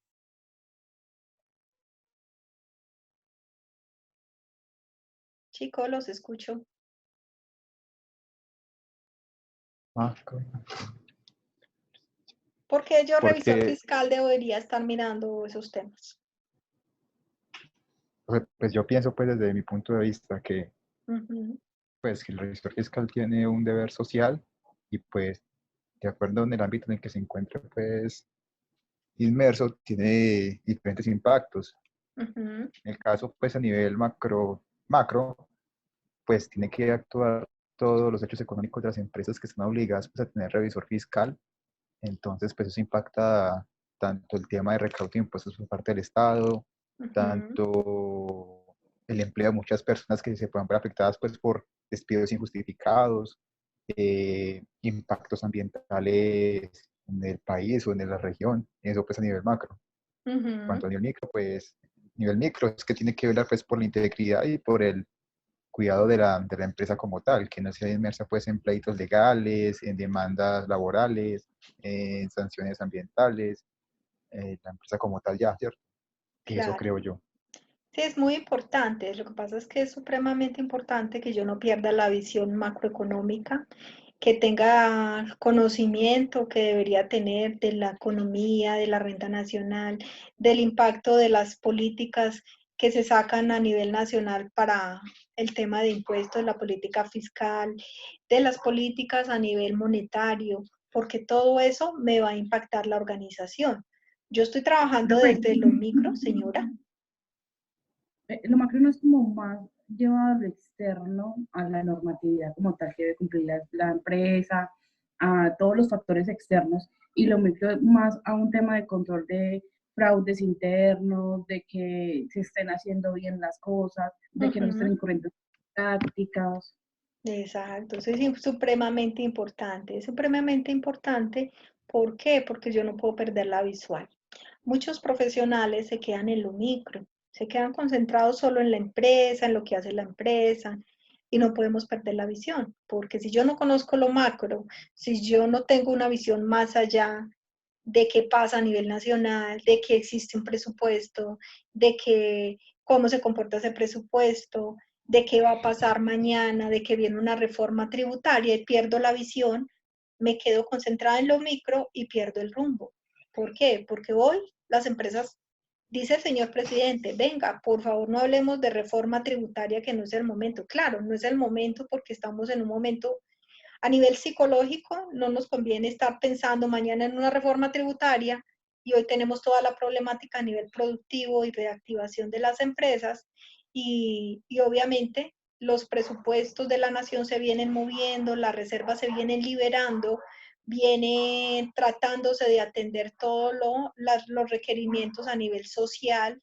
[SPEAKER 1] Chicos, los escucho. ¿Por qué yo, revisor fiscal, debería estar mirando esos temas?
[SPEAKER 3] Pues yo pienso pues desde mi punto de vista que pues que el revisor fiscal tiene un deber social y pues de acuerdo en el ámbito en el que se encuentre pues inmerso, tiene diferentes impactos.
[SPEAKER 1] Ujú,
[SPEAKER 3] En el caso pues a nivel macro, pues tiene que actuar todos los hechos económicos de las empresas que están obligadas pues, a tener revisor fiscal. Entonces, pues eso impacta tanto el tema de recaudo de impuestos por parte del Estado,
[SPEAKER 1] ujú.
[SPEAKER 3] tanto el empleo de muchas personas que se puedan ver afectadas pues, por despidos injustificados, impactos ambientales en el país o en la región, eso pues a nivel macro. En
[SPEAKER 1] Ujú,
[SPEAKER 3] cuanto a nivel micro, pues nivel micro es que tiene que velar pues por la integridad y por el cuidado de la empresa como tal, que no sea inmersa pues en pleitos legales, en demandas laborales, en sanciones ambientales, la empresa como tal ya, ¿cierto? Y eso
[SPEAKER 1] claro.
[SPEAKER 3] creo yo.
[SPEAKER 1] Sí, es muy importante. Lo que pasa es que es supremamente importante que yo no pierda la visión macroeconómica, que tenga conocimiento que debería tener de la economía, de la renta nacional, del impacto de las políticas que se sacan a nivel nacional para el tema de impuestos, la política fiscal, de las políticas a nivel monetario, porque todo eso me va a impactar la organización. Yo estoy trabajando
[SPEAKER 7] Profe,
[SPEAKER 1] desde lo micro, señora.
[SPEAKER 7] lo macro no es como más llevado a lo externo, a la normatividad como tal que debe cumplir la empresa, a todos los factores externos, y lo micro más a un tema de control de fraudes internos, de que se estén haciendo bien las cosas, de que no estén
[SPEAKER 1] Ujú.
[SPEAKER 7] incurriendo en prácticas.
[SPEAKER 1] Exacto, eso es supremamente importante. Es supremamente importante, ¿por qué? Porque yo no puedo perder la visual. Muchos profesionales se quedan en lo micro, se quedan concentrados solo en la empresa, en lo que hace la empresa, y no podemos perder la visión, porque si yo no conozco lo macro, si yo no tengo una visión más allá de qué pasa a nivel nacional, de que existe un presupuesto, de que cómo se comporta ese presupuesto, de qué va a pasar mañana, de que viene una reforma tributaria y pierdo la visión, me quedo concentrada en lo micro y pierdo el rumbo. ¿Por qué? Porque hoy las empresas, dice el señor presidente, venga, por favor no hablemos de reforma tributaria que no es el momento. Claro, no es el momento porque estamos en un momento a nivel psicológico, no nos conviene estar pensando mañana en una reforma tributaria y hoy tenemos toda la problemática a nivel productivo y reactivación de las empresas y obviamente los presupuestos de la nación se vienen moviendo, las reservas se vienen liberando, viene tratándose de atender todos los requerimientos a nivel social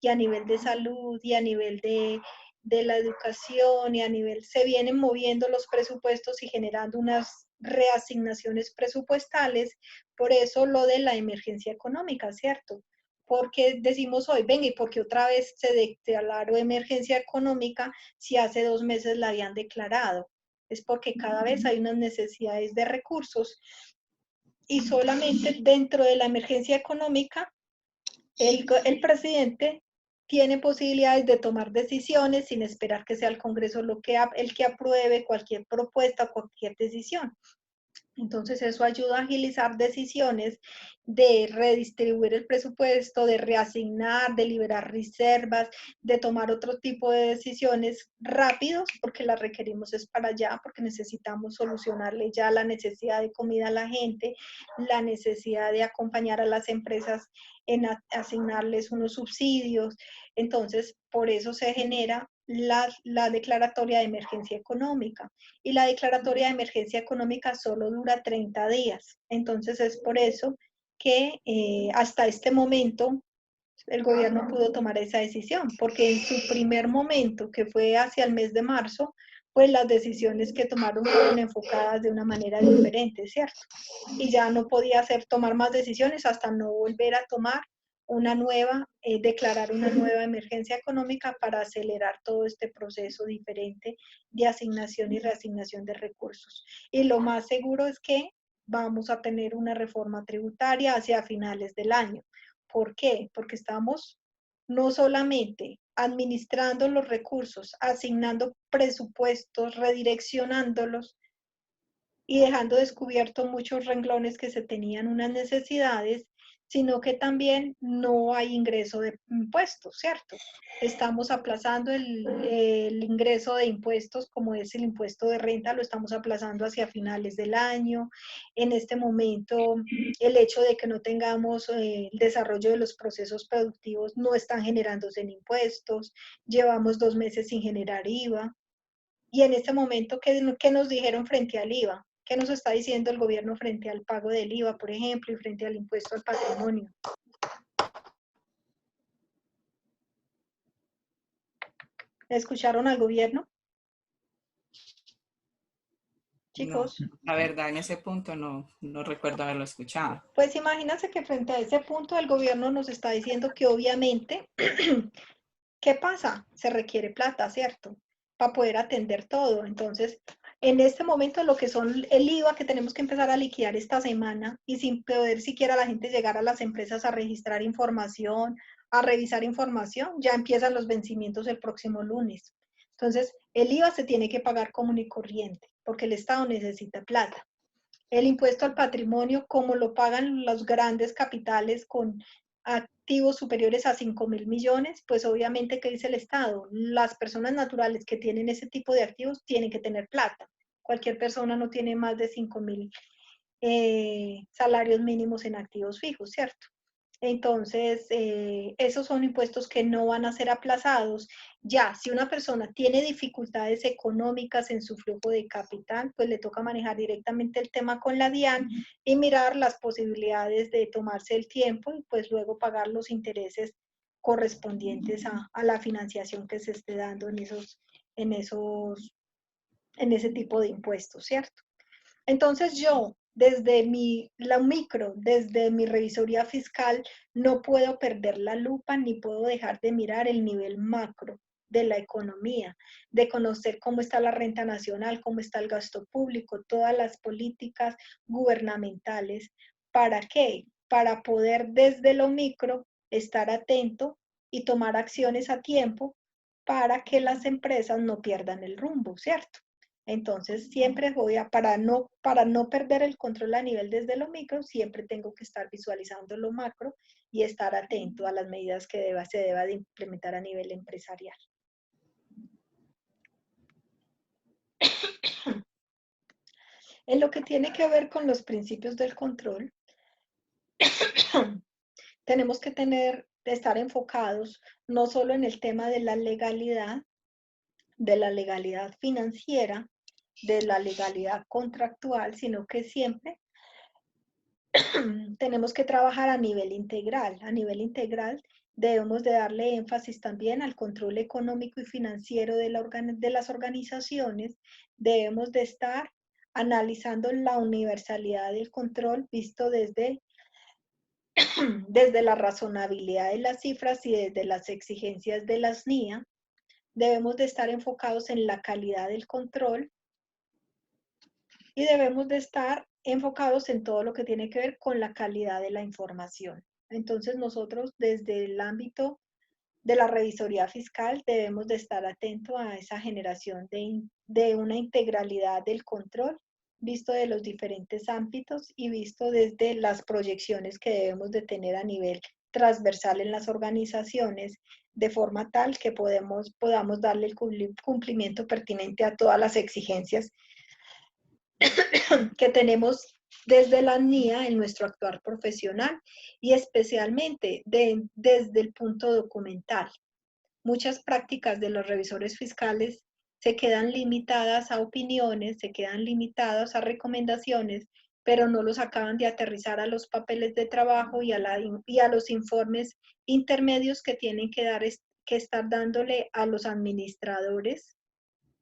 [SPEAKER 1] y a nivel de salud y a nivel de la educación y a nivel, se vienen moviendo los presupuestos y generando unas reasignaciones presupuestales, por eso lo de la emergencia económica, ¿cierto? Porque decimos hoy, venga, ¿y por qué otra vez se declaró emergencia económica si hace 2 meses la habían declarado? Es porque cada vez hay unas necesidades de recursos y solamente dentro de la emergencia económica el presidente tiene posibilidades de tomar decisiones sin esperar que sea el Congreso el que apruebe cualquier propuesta, cualquier decisión. Entonces eso ayuda a agilizar decisiones de redistribuir el presupuesto, de reasignar, de liberar reservas, de tomar otro tipo de decisiones rápidos, porque las requerimos es para allá, porque necesitamos solucionarle ya la necesidad de comida a la gente, la necesidad de acompañar a las empresas en asignarles unos subsidios. Entonces, por eso se genera la declaratoria de emergencia económica y la declaratoria de emergencia económica solo dura 30 días. Entonces es por eso que hasta este momento el gobierno pudo tomar esa decisión, porque en su primer momento, que fue hacia el mes de marzo, pues las decisiones que tomaron fueron enfocadas de una manera diferente, ¿cierto? Y ya no podía hacer tomar más decisiones hasta no volver a tomar una nueva, declarar una nueva emergencia económica para acelerar todo este proceso diferente de asignación y reasignación de recursos. Y lo más seguro es que vamos a tener una reforma tributaria hacia finales del año. ¿Por qué? Porque estamos no solamente administrando los recursos, asignando presupuestos, redireccionándolos, y dejando descubierto muchos renglones que se tenían unas necesidades, sino que también no hay ingreso de impuestos, ¿cierto? Estamos aplazando el ingreso de impuestos, como es el impuesto de renta, lo estamos aplazando hacia finales del año. En este momento, el hecho de que no tengamos el desarrollo de los procesos productivos no están generándose en impuestos. Llevamos 2 meses sin generar IVA. Y en este momento, ¿qué nos dijeron frente al IVA? ¿Qué nos está diciendo el gobierno frente al pago del IVA, por ejemplo, y frente al impuesto al patrimonio? ¿Escucharon al gobierno? Chicos.
[SPEAKER 5] No, la verdad, en ese punto no recuerdo haberlo escuchado.
[SPEAKER 1] Pues imagínense que frente a ese punto el gobierno nos está diciendo que obviamente, ¿qué pasa? Se requiere plata, ¿cierto? Para poder atender todo. Entonces, en este momento lo que son el IVA que tenemos que empezar a liquidar esta semana y sin poder siquiera la gente llegar a las empresas a registrar información, a revisar información, ya empiezan los vencimientos el próximo lunes. Entonces, el IVA se tiene que pagar común y corriente porque el Estado necesita plata. El impuesto al patrimonio, como lo pagan los grandes capitales con activos superiores a 5.000 millones, pues obviamente, ¿qué dice el Estado? Las personas naturales que tienen ese tipo de activos tienen que tener plata. Cualquier persona no tiene más de 5.000 salarios mínimos en activos fijos, ¿cierto? Entonces, esos son impuestos que no van a ser aplazados. Ya, si una persona tiene dificultades económicas en su flujo de capital, pues le toca manejar directamente el tema con la DIAN y mirar las posibilidades de tomarse el tiempo y pues luego pagar los intereses correspondientes a la financiación que se esté dando en ese tipo de impuestos, ¿cierto? Entonces yo, desde desde mi revisoría fiscal, no puedo perder la lupa ni puedo dejar de mirar el nivel macro de la economía, de conocer cómo está la renta nacional, cómo está el gasto público, todas las políticas gubernamentales. ¿Para qué? Para poder desde lo micro estar atento y tomar acciones a tiempo para que las empresas no pierdan el rumbo, ¿cierto? Entonces, siempre para no perder el control a nivel desde lo micro, siempre tengo que estar visualizando lo macro y estar atento a las medidas que se deba de implementar a nivel empresarial. En lo que tiene que ver con los principios del control, tenemos que estar enfocados no solo en el tema de la legalidad financiera, de la legalidad contractual, sino que siempre tenemos que trabajar a nivel integral. A nivel integral debemos de darle énfasis también al control económico y financiero de las organizaciones. Debemos de estar analizando la universalidad del control visto desde la razonabilidad de las cifras y desde las exigencias de las NIA. Debemos de estar enfocados en la calidad del control y debemos de estar enfocados en todo lo que tiene que ver con la calidad de la información. Entonces nosotros desde el ámbito de la revisoría fiscal debemos de estar atentos a esa generación de una integralidad del control visto de los diferentes ámbitos y visto desde las proyecciones que debemos de tener a nivel transversal en las organizaciones, de forma tal que podamos darle el cumplimiento pertinente a todas las exigencias que tenemos desde la NIA en nuestro actuar profesional y especialmente desde el punto documental. Muchas prácticas de los revisores fiscales se quedan limitadas a opiniones, se quedan limitadas a recomendaciones, pero no los acaban de aterrizar a los papeles de trabajo y a los informes intermedios que tienen que estar dándole a los administradores,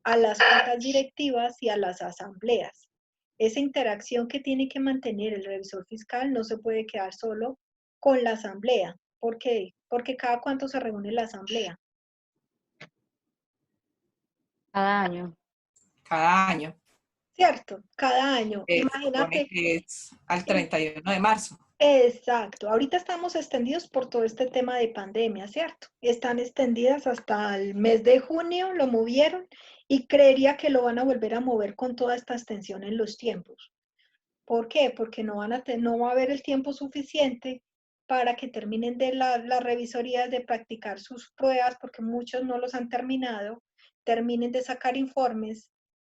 [SPEAKER 1] a las juntas directivas y a las asambleas. Esa interacción que tiene que mantener el revisor fiscal no se puede quedar solo con la asamblea. ¿Por qué? Porque cada cuánto se reúne la asamblea.
[SPEAKER 4] Cada año.
[SPEAKER 5] Cada año.
[SPEAKER 1] ¿Cierto? Cada año.
[SPEAKER 5] Se
[SPEAKER 1] Imagínate.
[SPEAKER 5] supone que es al 31 de marzo.
[SPEAKER 1] Exacto. Ahorita estamos extendidos por todo este tema de pandemia, ¿cierto? Están extendidas hasta el mes de junio, lo movieron y creería que lo van a volver a mover con toda esta extensión en los tiempos. ¿Por qué? Porque no va a haber el tiempo suficiente para que terminen de las revisorías, de practicar sus pruebas, porque muchos no los han terminado, terminen de sacar informes,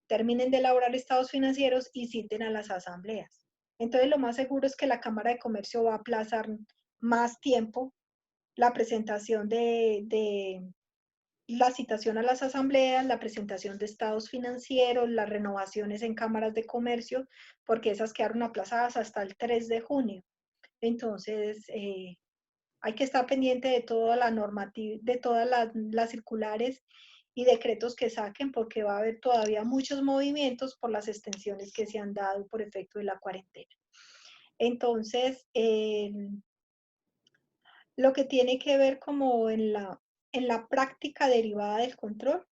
[SPEAKER 1] terminen de elaborar estados financieros y citen a las asambleas. Entonces, lo más seguro es que la Cámara de Comercio va a aplazar más tiempo la presentación de la citación a las asambleas, la presentación de estados financieros, las renovaciones en cámaras de comercio, porque esas quedaron aplazadas hasta el 3 de junio. Entonces, hay que estar pendiente de toda la normativa, de todas las circulares y decretos que saquen, porque va a haber todavía muchos movimientos por las extensiones que se han dado por efecto de la cuarentena. Entonces, lo que tiene que ver como en la práctica derivada del control,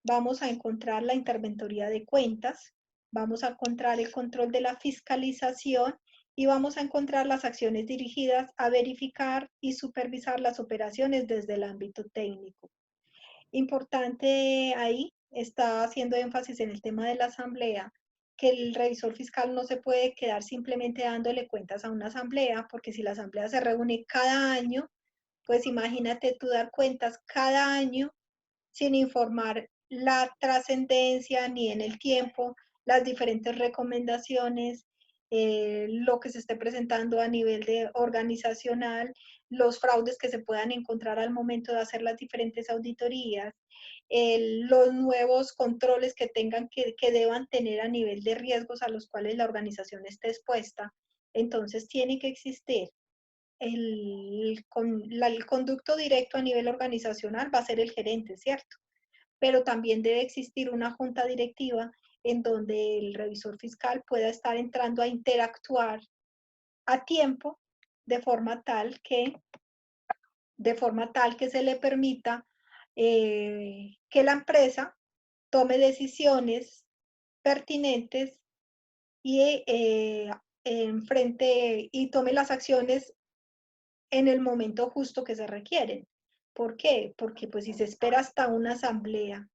[SPEAKER 1] vamos a encontrar la interventoría de cuentas, vamos a encontrar el control de la fiscalización y vamos a encontrar las acciones dirigidas a verificar y supervisar las operaciones desde el ámbito técnico. Importante ahí, está haciendo énfasis en el tema de la asamblea, que el revisor fiscal no se puede quedar simplemente dándole cuentas a una asamblea, porque si la asamblea se reúne cada año, pues imagínate tú dar cuentas cada año sin informar la trascendencia ni en el tiempo, las diferentes recomendaciones, lo que se esté presentando a nivel de organizacional, los fraudes que se puedan encontrar al momento de hacer las diferentes auditorías, los nuevos controles que tengan que deban tener a nivel de riesgos a los cuales la organización esté expuesta. Entonces tiene que existir el conducto directo a nivel organizacional, va a ser el gerente, ¿cierto? Pero también debe existir una junta directiva en donde el revisor fiscal pueda estar entrando a interactuar a tiempo de forma tal que se le permita que la empresa tome decisiones pertinentes y y tome las acciones en el momento justo que se requieren. ¿Por qué? Porque pues si se espera hasta una asamblea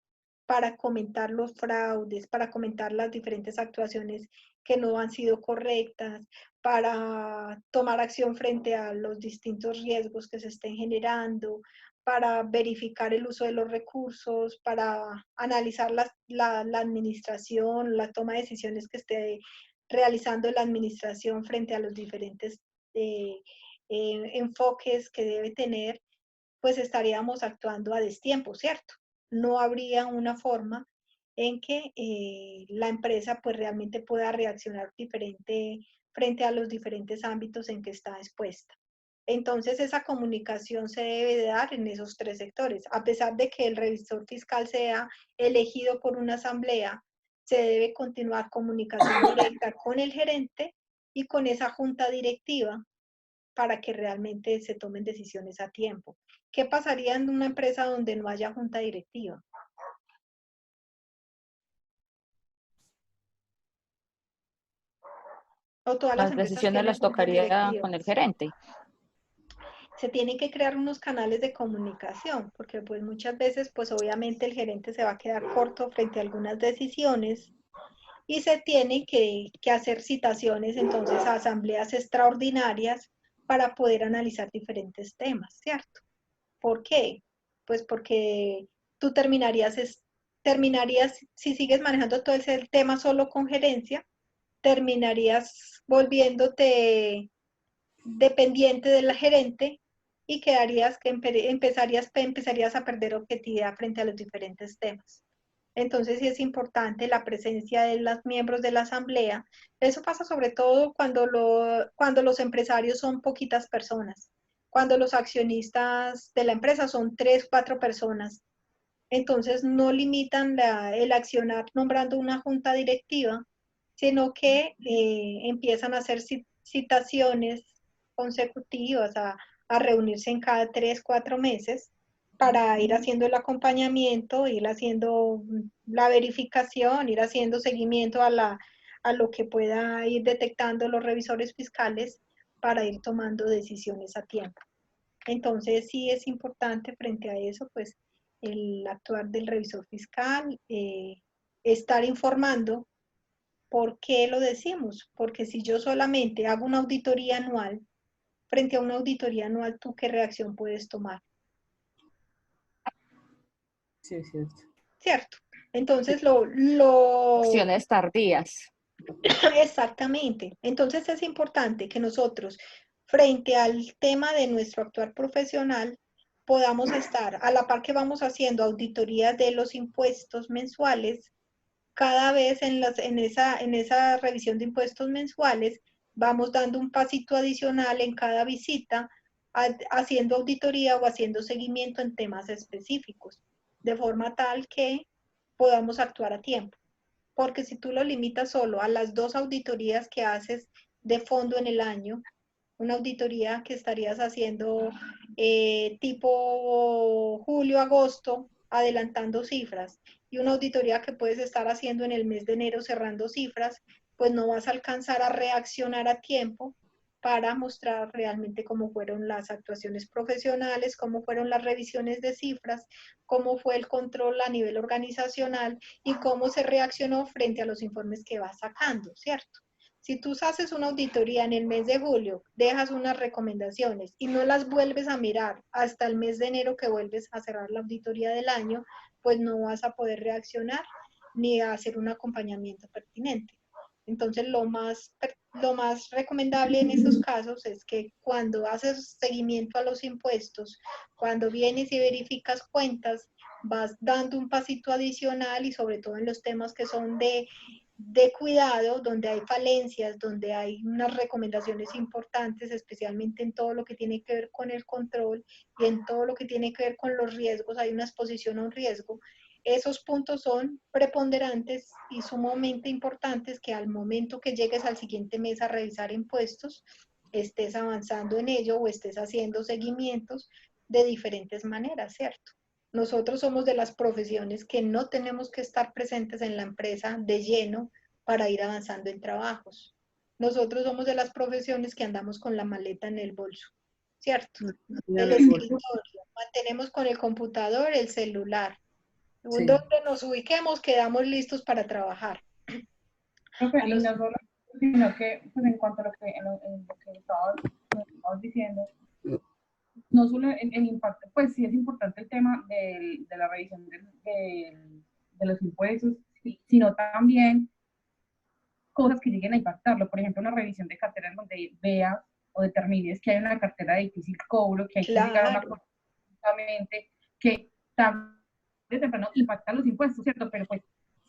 [SPEAKER 1] para comentar los fraudes, para comentar las diferentes actuaciones que no han sido correctas, para tomar acción frente a los distintos riesgos que se estén generando, para verificar el uso de los recursos, para analizar la administración, la toma de decisiones que esté realizando la administración frente a los diferentes enfoques que debe tener, pues estaríamos actuando a destiempo, ¿cierto? No habría una forma en que la empresa pues realmente pueda reaccionar diferente frente a los diferentes ámbitos en que está expuesta. Entonces esa comunicación se debe de dar en esos tres sectores. A pesar de que el revisor fiscal sea elegido por una asamblea, se debe continuar comunicación directa con el gerente y con esa junta directiva para que realmente se tomen decisiones a tiempo. ¿Qué pasaría en una empresa donde no haya junta directiva? O todas las
[SPEAKER 4] Las
[SPEAKER 1] empresas
[SPEAKER 4] decisiones
[SPEAKER 1] tienen
[SPEAKER 4] las
[SPEAKER 1] juntas
[SPEAKER 4] tocaría con el
[SPEAKER 1] directivas.
[SPEAKER 4] gerente.
[SPEAKER 1] Se tienen que crear unos canales de comunicación, porque pues muchas veces pues obviamente el gerente se va a quedar corto frente a algunas decisiones y se tienen que hacer citaciones entonces a asambleas extraordinarias para poder analizar diferentes temas, ¿cierto? ¿Por qué? Pues porque tú terminarías, si sigues manejando todo ese tema solo con gerencia, terminarías volviéndote dependiente del gerente y empezarías a perder objetividad frente a los diferentes temas. Entonces sí es importante la presencia de los miembros de la asamblea. Eso pasa sobre todo cuando los empresarios son poquitas personas, cuando los accionistas de la empresa son 3, 4 personas. Entonces no limitan el accionar nombrando una junta directiva, sino que empiezan a hacer citaciones consecutivas a reunirse en cada 3, 4 meses para ir haciendo el acompañamiento, ir haciendo la verificación, ir haciendo seguimiento a lo que pueda ir detectando los revisores fiscales para ir tomando decisiones a tiempo. Entonces sí es importante frente a eso, pues el actuar del revisor fiscal, estar informando. ¿Por qué lo decimos? Porque si yo solamente hago una auditoría anual frente a una auditoría anual, ¿tú qué reacción puedes tomar?
[SPEAKER 7] Sí, es cierto.
[SPEAKER 1] ¿Cierto? Entonces,
[SPEAKER 4] Acciones tardías.
[SPEAKER 1] exactamente. Entonces es importante que nosotros, frente al tema de nuestro actuar profesional, podamos estar a la par que vamos haciendo auditorías de los impuestos mensuales, cada vez en esa revisión de impuestos mensuales, vamos dando un pasito adicional en cada visita, haciendo auditoría o haciendo seguimiento en temas específicos, de forma tal que podamos actuar a tiempo. Porque si tú lo limitas solo a las 2 auditorías que haces de fondo en el año, una auditoría que estarías haciendo tipo julio, agosto, adelantando cifras, y una auditoría que puedes estar haciendo en el mes de enero cerrando cifras, pues no vas a alcanzar a reaccionar a tiempo para mostrar realmente cómo fueron las actuaciones profesionales, cómo fueron las revisiones de cifras, cómo fue el control a nivel organizacional y cómo se reaccionó frente a los informes que vas sacando, ¿cierto? Si tú haces una auditoría en el mes de julio, dejas unas recomendaciones y no las vuelves a mirar hasta el mes de enero que vuelves a cerrar la auditoría del año, pues no vas a poder reaccionar ni a hacer un acompañamiento pertinente. Entonces, lo más recomendable en estos casos es que cuando haces seguimiento a los impuestos, cuando vienes y verificas cuentas, vas dando un pasito adicional y sobre todo en los temas que son de cuidado, donde hay falencias, donde hay unas recomendaciones importantes, especialmente en todo lo que tiene que ver con el control y en todo lo que tiene que ver con los riesgos, hay una exposición a un riesgo. Esos puntos son preponderantes y sumamente importantes que al momento que llegues al siguiente mes a revisar impuestos, estés avanzando en ello o estés haciendo seguimientos de diferentes maneras, ¿cierto? Nosotros somos de las profesiones que no tenemos que estar presentes en la empresa de lleno para ir avanzando en trabajos. Nosotros somos de las profesiones que andamos con la maleta en el bolso, ¿cierto? El escritorio, mantenemos con el computador, el celular.
[SPEAKER 7] Sí.
[SPEAKER 1] Donde nos ubiquemos, quedamos listos para trabajar.
[SPEAKER 7] Profe,
[SPEAKER 1] A
[SPEAKER 7] y
[SPEAKER 1] los-
[SPEAKER 7] no solo, sino que pues, en cuanto a lo que, en lo que estabas diciendo, no solo el impacto, pues sí es importante el tema de la revisión de los impuestos, sino también cosas que lleguen a impactarlo. Por ejemplo, una revisión de cartera en donde veas o determines que hay una cartera de difícil cobro, que hay que llegar a una
[SPEAKER 1] Claro,
[SPEAKER 7] justamente que tarde o temprano impacta los impuestos, ¿cierto? Pero pues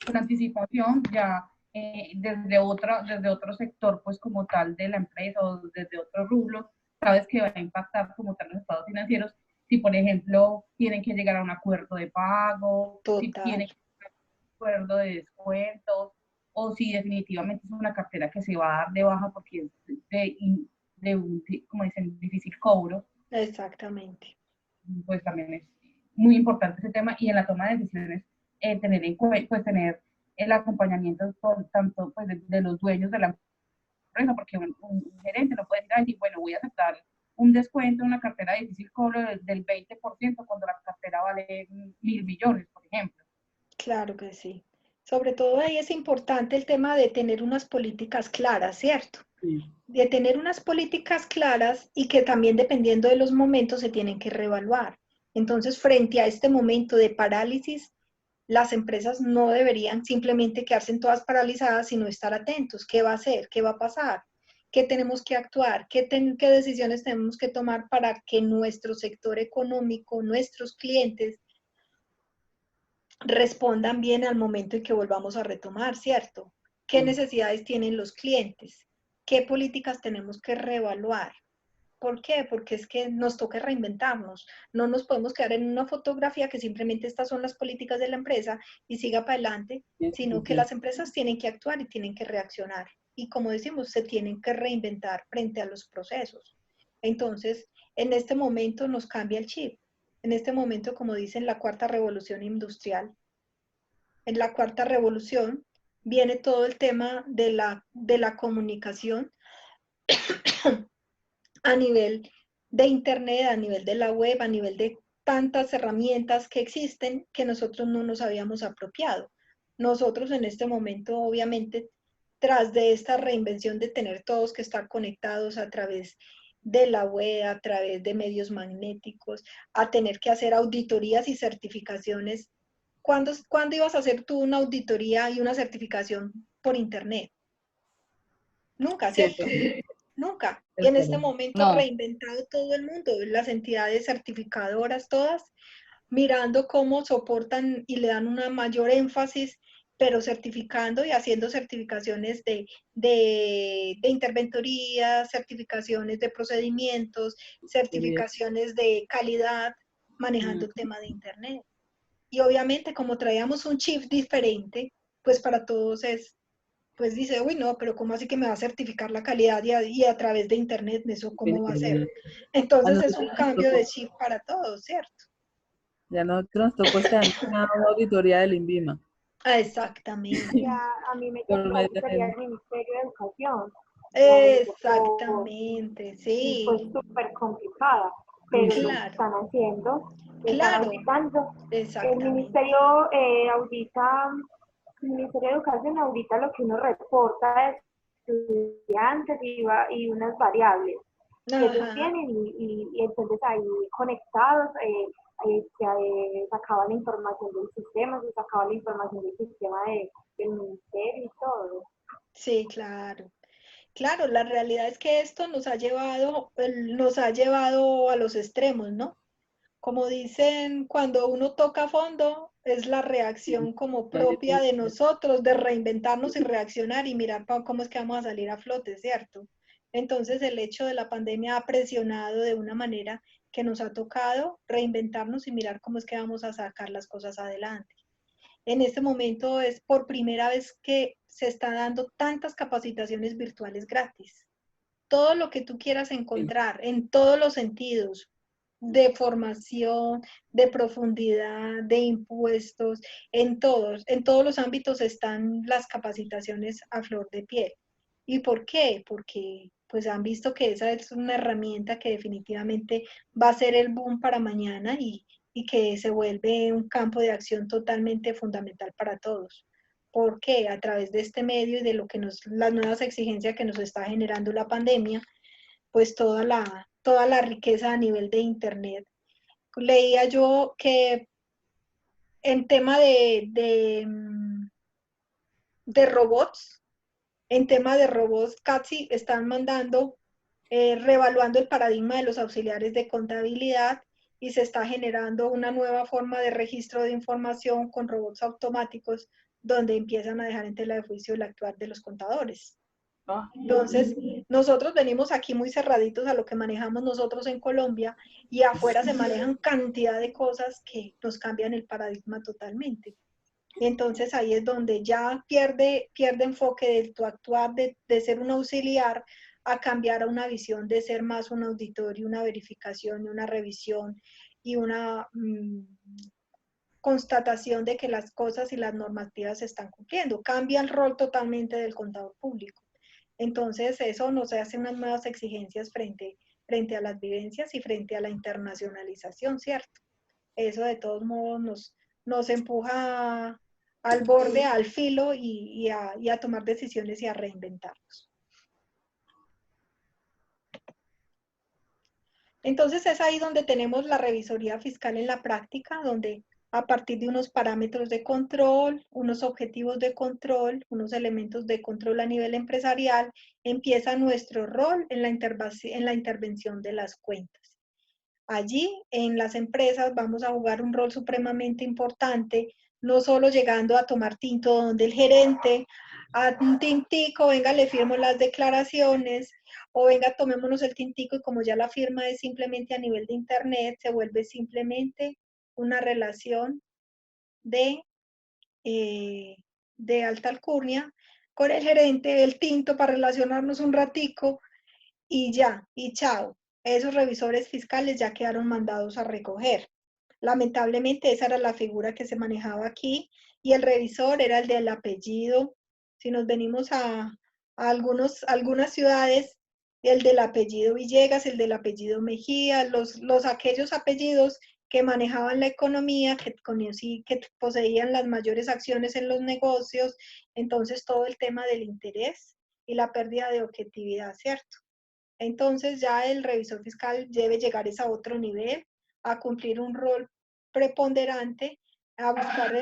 [SPEAKER 7] con anticipación ya desde otro sector, pues como tal de la empresa o desde otro rubro, sabes que va a impactar como tal los estados financieros. Si, por ejemplo, tienen que llegar a un acuerdo de pago, si
[SPEAKER 1] total.
[SPEAKER 7] tienen que llegar a un acuerdo de descuentos, o si definitivamente es una cartera que se va a dar de baja porque es de un, como dicen, difícil cobro,
[SPEAKER 1] Exactamente.
[SPEAKER 7] pues también es muy importante ese tema y en la toma de decisiones tener en cuenta, pues tener el acompañamiento tanto pues, de los dueños de la empresa, porque un gerente no puede decir, bueno, voy a aceptar un descuento en una cartera de difícil cobro del 20% cuando la cartera vale 1.000 millones, por ejemplo.
[SPEAKER 1] Claro que sí. Sobre todo ahí es importante el tema de tener unas políticas claras, ¿cierto?
[SPEAKER 7] Sí.
[SPEAKER 1] De tener unas políticas claras y que también dependiendo de los momentos se tienen que reevaluar. Entonces, frente a este momento de parálisis, las empresas no deberían simplemente quedarse todas paralizadas, sino estar atentos. ¿Qué va a hacer? ¿Qué va a pasar? ¿Qué tenemos que actuar? ¿Qué decisiones tenemos que tomar para que nuestro sector económico, nuestros clientes, respondan bien al momento en que volvamos a retomar, ¿cierto? ¿Qué necesidades tienen los clientes? ¿Qué políticas tenemos que reevaluar? ¿Por qué? Porque es que nos toca reinventarnos. No nos podemos quedar en una fotografía que simplemente estas son las políticas de la empresa y siga para adelante, sino que las empresas tienen que actuar y tienen que reaccionar. Y como decimos, se tienen que reinventar frente a los procesos. Entonces, en este momento nos cambia el chip. En este momento, como dicen, la cuarta revolución industrial. En la cuarta revolución viene todo el tema de la comunicación a nivel de Internet, a nivel de la web, a nivel de tantas herramientas que existen que nosotros no nos habíamos apropiado. Nosotros en este momento, obviamente, tras de esta reinvención de tener todos que estar conectados a través de la web, a través de medios magnéticos, a tener que hacer auditorías y certificaciones. ¿Cuándo ibas a hacer tú una auditoría y una certificación por internet? Nunca, ¿cierto? Nunca. Y en este momento
[SPEAKER 4] No.
[SPEAKER 1] reinventado todo el mundo, las entidades certificadoras todas, mirando cómo soportan y le dan una mayor énfasis, pero certificando y haciendo certificaciones de interventoría, certificaciones de procedimientos, certificaciones de calidad, manejando el tema de Internet. Y obviamente como traíamos un chip diferente, pues para todos es, pues dice, uy, no, pero ¿cómo así que me va a certificar la calidad y a través de Internet? ¿Eso cómo va a ser? Entonces es un cambio de chip para todos, ¿cierto?
[SPEAKER 8] Ya nosotros nos tocó una auditoría del INVIMA.
[SPEAKER 1] Exactamente.
[SPEAKER 9] A mí me tocó sería el Ministerio de Educación.
[SPEAKER 1] Exactamente, sí.
[SPEAKER 9] Y fue súper complicada, pero lo están haciendo, están auditando. El Ministerio audita, el Ministerio de Educación audita lo que uno reporta de estudiantes y unas variables que ellos tienen y entonces ahí conectados se sacaba la información del sistema, se sacaba la información del sistema del ministerio y todo.
[SPEAKER 1] Sí, claro. Claro, la realidad es que esto nos ha llevado a los extremos, ¿no? Como dicen, cuando uno toca fondo, es la reacción como propia de nosotros, de reinventarnos y reaccionar y mirar cómo es que vamos a salir a flote, ¿cierto? Entonces el hecho de la pandemia ha presionado de una manera que nos ha tocado reinventarnos y mirar cómo es que vamos a sacar las cosas adelante. En este momento es por primera vez que se está dando tantas capacitaciones virtuales gratis. Todo lo que tú quieras encontrar en todos los sentidos, de formación, de profundidad, de impuestos, en todos los ámbitos están las capacitaciones a flor de piel. ¿Y por qué? Porque pues han visto que esa es una herramienta que definitivamente va a ser el boom para mañana y que se vuelve un campo de acción totalmente fundamental para todos. Porque a través de este medio y de lo que las nuevas exigencias que nos está generando la pandemia, pues toda la riqueza a nivel de Internet. Leía yo que en tema de robots, casi están mandando, reevaluando el paradigma de los auxiliares de contabilidad y se está generando una nueva forma de registro de información con robots automáticos donde empiezan a dejar en tela de juicio el actuar de los contadores. Entonces, nosotros venimos aquí muy cerraditos a lo que manejamos nosotros en Colombia y afuera se manejan cantidad de cosas que nos cambian el paradigma totalmente. Entonces ahí es donde ya pierde enfoque de tu actuar, de ser un auxiliar, a cambiar a una visión de ser más un auditorio, una verificación y una revisión y una constatación de que las cosas y las normativas se están cumpliendo. Cambia el rol totalmente del contador público. Entonces eso nos hace unas nuevas exigencias frente a las vivencias y frente a la internacionalización, ¿cierto? Eso de todos modos nos empuja al borde, al filo y a tomar decisiones y a reinventarnos. Entonces es ahí donde tenemos la revisoría fiscal en la práctica, donde a partir de unos parámetros de control, unos objetivos de control, unos elementos de control a nivel empresarial, empieza nuestro rol en la intervención de las cuentas. Allí, en las empresas, vamos a jugar un rol supremamente importante, no solo llegando a tomar tinto donde el gerente, a un tintico, venga, le firmo las declaraciones, o venga, tomémonos el tintico, y como ya la firma es simplemente a nivel de internet, se vuelve simplemente una relación de alta alcurnia con el gerente, el tinto para relacionarnos un ratico, y ya, y chao. Esos revisores fiscales ya quedaron mandados a recoger. Lamentablemente esa era la figura que se manejaba aquí y el revisor era el del apellido. Si nos venimos a algunas ciudades, el del apellido Villegas, el del apellido Mejía, aquellos apellidos que manejaban la economía, que poseían las mayores acciones en los negocios, entonces todo el tema del interés y la pérdida de objetividad, ¿cierto? Entonces ya el revisor fiscal debe llegar a otro nivel, a cumplir un rol preponderante, a buscar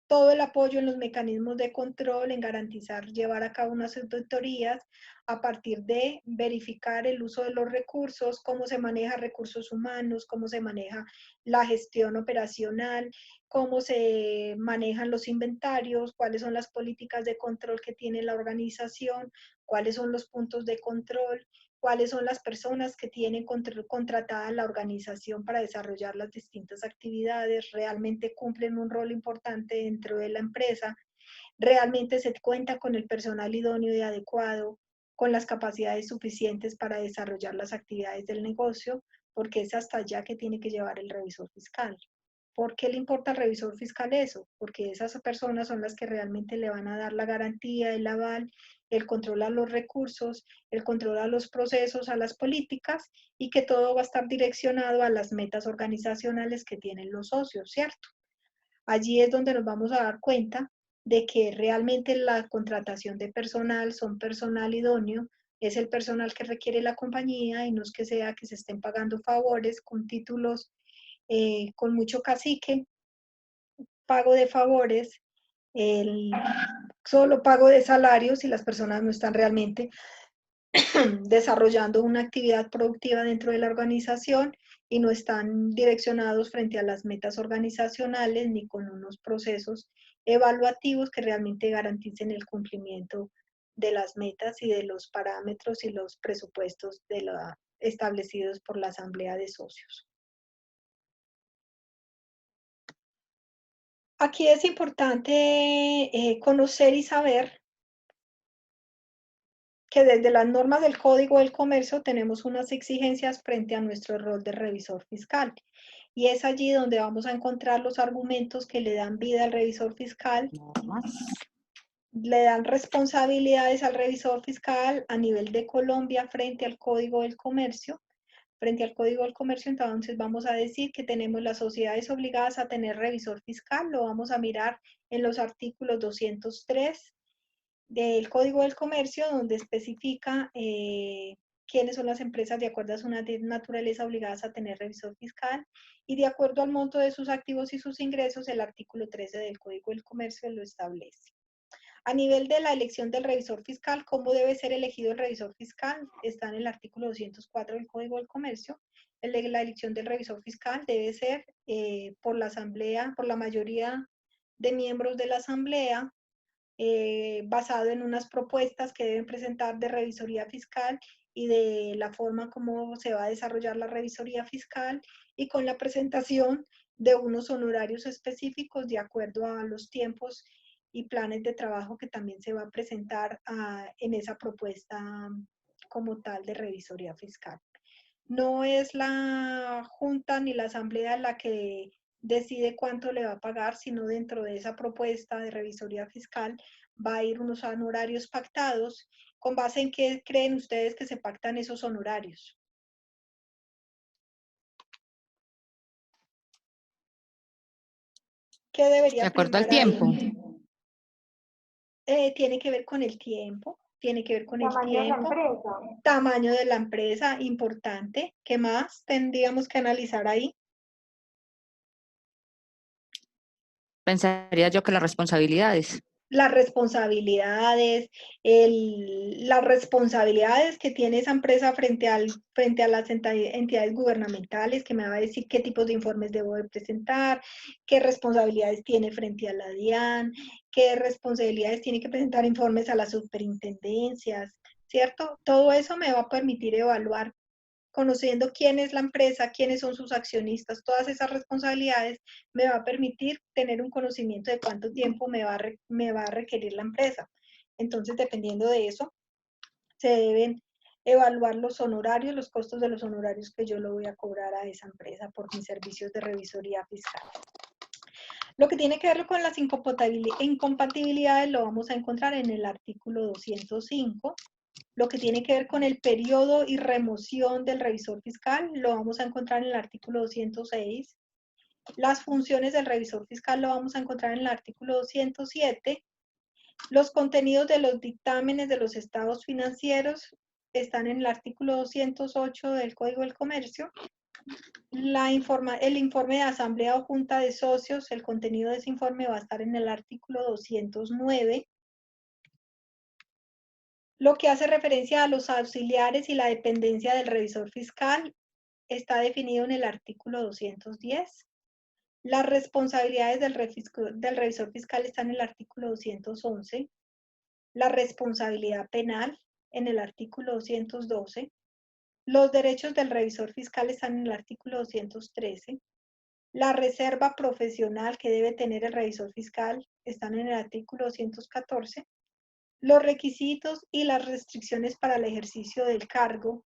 [SPEAKER 1] todo el apoyo en los mecanismos de control, en garantizar, llevar a cabo unas auditorías, a partir de verificar el uso de los recursos, cómo se maneja recursos humanos, cómo se maneja la gestión operacional, cómo se manejan los inventarios, cuáles son las políticas de control que tiene la organización, cuáles son los puntos de control, cuáles son las personas que tienen contratada la organización para desarrollar las distintas actividades, realmente cumplen un rol importante dentro de la empresa, realmente se cuenta con el personal idóneo y adecuado, con las capacidades suficientes para desarrollar las actividades del negocio, porque es hasta allá que tiene que llevar el revisor fiscal. ¿Por qué le importa al revisor fiscal eso? Porque esas personas son las que realmente le van a dar la garantía, el aval, el control a los recursos, el control a los procesos, a las políticas, y que todo va a estar direccionado a las metas organizacionales que tienen los socios, ¿cierto? Allí es donde nos vamos a dar cuenta de que realmente la contratación de personal son personal idóneo, es el personal que requiere la compañía y no es que sea que se estén pagando favores con títulos, con mucho cacique, pago de favores, el solo pago de salarios y las personas no están realmente desarrollando una actividad productiva dentro de la organización y no están direccionados frente a las metas organizacionales ni con unos procesos evaluativos que realmente garanticen el cumplimiento de las metas y de los parámetros y los presupuestos establecidos por la Asamblea de Socios. Aquí es importante conocer y saber que desde las normas del Código del Comercio tenemos unas exigencias frente a nuestro rol de revisor fiscal. Y es allí donde vamos a encontrar los argumentos que le dan vida al revisor fiscal, le dan responsabilidades al revisor fiscal a nivel de Colombia frente al Código del Comercio. Frente al Código del Comercio, entonces vamos a decir que tenemos las sociedades obligadas a tener revisor fiscal, lo vamos a mirar en los artículos 203 del Código del Comercio, donde especifica quiénes son las empresas de acuerdo a su naturaleza obligadas a tener revisor fiscal, y de acuerdo al monto de sus activos y sus ingresos, el artículo 13 del Código del Comercio lo establece. A nivel de la elección del revisor fiscal, ¿cómo debe ser elegido el revisor fiscal? Está en el artículo 204 del Código del Comercio. La elección del revisor fiscal debe ser por la asamblea, por la mayoría de miembros de la asamblea, basado en unas propuestas que deben presentar de revisoría fiscal y de la forma como se va a desarrollar la revisoría fiscal, y con la presentación de unos honorarios específicos de acuerdo a los tiempos y planes de trabajo que también se va a presentar en esa propuesta como tal de revisoría fiscal. No es la junta ni la asamblea la que decide cuánto le va a pagar, sino dentro de esa propuesta de revisoría fiscal va a ir unos honorarios pactados. ¿Con base en qué creen ustedes que se pactan esos honorarios? ¿Qué debería
[SPEAKER 4] de acuerdo al
[SPEAKER 1] primar
[SPEAKER 4] tiempo.
[SPEAKER 1] Tiene que ver con el tiempo, tiene que ver con el
[SPEAKER 9] Tamaño de la
[SPEAKER 1] tiempo,
[SPEAKER 9] empresa.
[SPEAKER 1] tamaño de la empresa, importante. ¿Qué más tendríamos que analizar ahí?
[SPEAKER 4] Pensaría yo que las responsabilidades.
[SPEAKER 1] Las responsabilidades, las responsabilidades que tiene esa empresa frente a las entidades gubernamentales, que me va a decir qué tipos de informes debo de presentar, qué responsabilidades tiene frente a la DIAN, qué responsabilidades tiene que presentar informes a las superintendencias, ¿cierto? Todo eso me va a permitir evaluar, conociendo quién es la empresa, quiénes son sus accionistas, todas esas responsabilidades me va a permitir tener un conocimiento de cuánto tiempo me va a requerir la empresa. Entonces, dependiendo de eso, se deben evaluar los honorarios, los costos de los honorarios que yo le voy a cobrar a esa empresa por mis servicios de revisoría fiscal. Lo que tiene que ver con las incompatibilidades lo vamos a encontrar en el artículo 205. Lo que tiene que ver con el periodo y remoción del revisor fiscal lo vamos a encontrar en el artículo 206. Las funciones del revisor fiscal lo vamos a encontrar en el artículo 207. Los contenidos de los dictámenes de los estados financieros están en el artículo 208 del Código del Comercio. El informe de asamblea o junta de socios, el contenido de ese informe va a estar en el artículo 209. Lo que hace referencia a los auxiliares y la dependencia del revisor fiscal está definido en el artículo 210. Las responsabilidades del revisor fiscal están en el artículo 211. La responsabilidad penal en el artículo 212. Los derechos del revisor fiscal están en el artículo 213. La reserva profesional que debe tener el revisor fiscal están en el artículo 214. Los requisitos y las restricciones para el ejercicio del cargo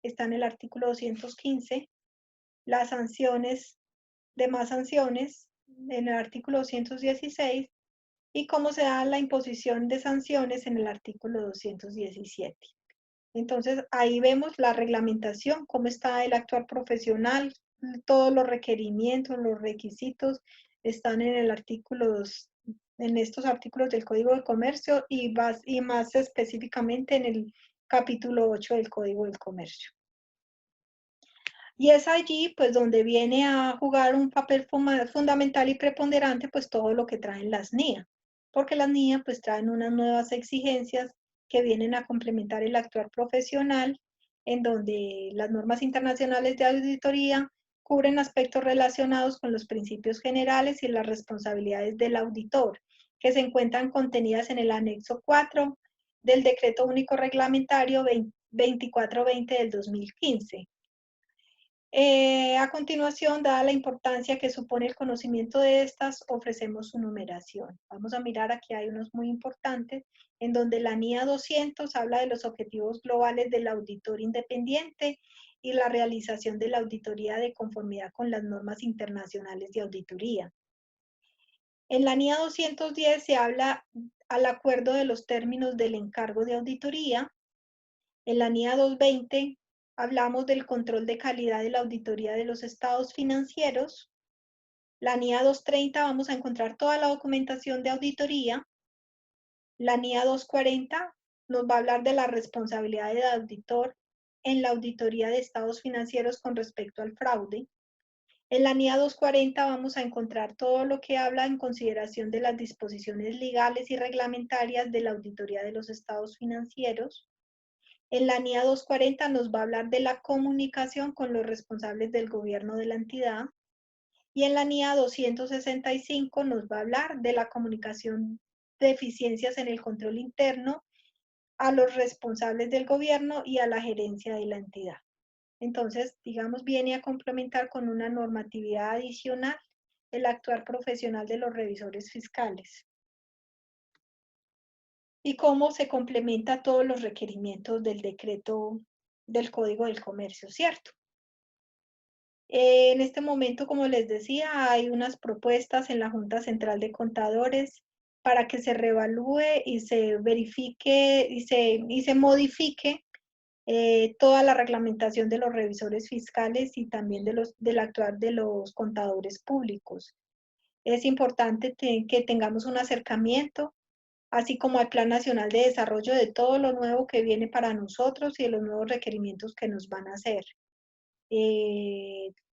[SPEAKER 1] están en el artículo 215. Las sanciones, demás sanciones, en el artículo 216. Y cómo se da la imposición de sanciones en el artículo 217. Entonces, ahí vemos la reglamentación, cómo está el actuar profesional, todos los requerimientos, los requisitos están en el artículo, en estos artículos del Código de Comercio y más específicamente en el capítulo 8 del Código del Comercio. Y es allí, pues, donde viene a jugar un papel fundamental y preponderante, pues, todo lo que traen las NIA, porque las NIA, pues, traen unas nuevas exigencias que vienen a complementar el actuar profesional, en donde las normas internacionales de auditoría cubren aspectos relacionados con los principios generales y las responsabilidades del auditor, que se encuentran contenidas en el anexo 4 del Decreto Único Reglamentario 2420 del 2015. A continuación, dada la importancia que supone el conocimiento de estas, ofrecemos su numeración. Vamos a mirar, aquí hay unos muy importantes, en donde la NIA 200 habla de los objetivos globales del auditor independiente y la realización de la auditoría de conformidad con las normas internacionales de auditoría. En la NIA 210 se habla al acuerdo de los términos del encargo de auditoría. En la NIA 220 hablamos del control de calidad de la auditoría de los estados financieros. La NIA 230 vamos a encontrar toda la documentación de auditoría. La NIA 240 nos va a hablar de la responsabilidad del auditor en la auditoría de estados financieros con respecto al fraude. En la NIA 240 vamos a encontrar todo lo que habla en consideración de las disposiciones legales y reglamentarias de la auditoría de los estados financieros. En la NIA 240 nos va a hablar de la comunicación con los responsables del gobierno de la entidad. Y en la NIA 265 nos va a hablar de la comunicación de eficiencias en el control interno a los responsables del gobierno y a la gerencia de la entidad. Entonces, digamos, viene a complementar con una normatividad adicional el actuar profesional de los revisores fiscales. Y cómo se complementa todos los requerimientos del decreto del Código del Comercio, ¿cierto? En este momento, como les decía, hay unas propuestas en la Junta Central de Contadores para que se reevalúe y se verifique y se modifique toda la reglamentación de los revisores fiscales y también del actuar de los contadores públicos. Es importante que tengamos un acercamiento, así como al Plan Nacional de Desarrollo de todo lo nuevo que viene para nosotros y de los nuevos requerimientos que nos van a hacer.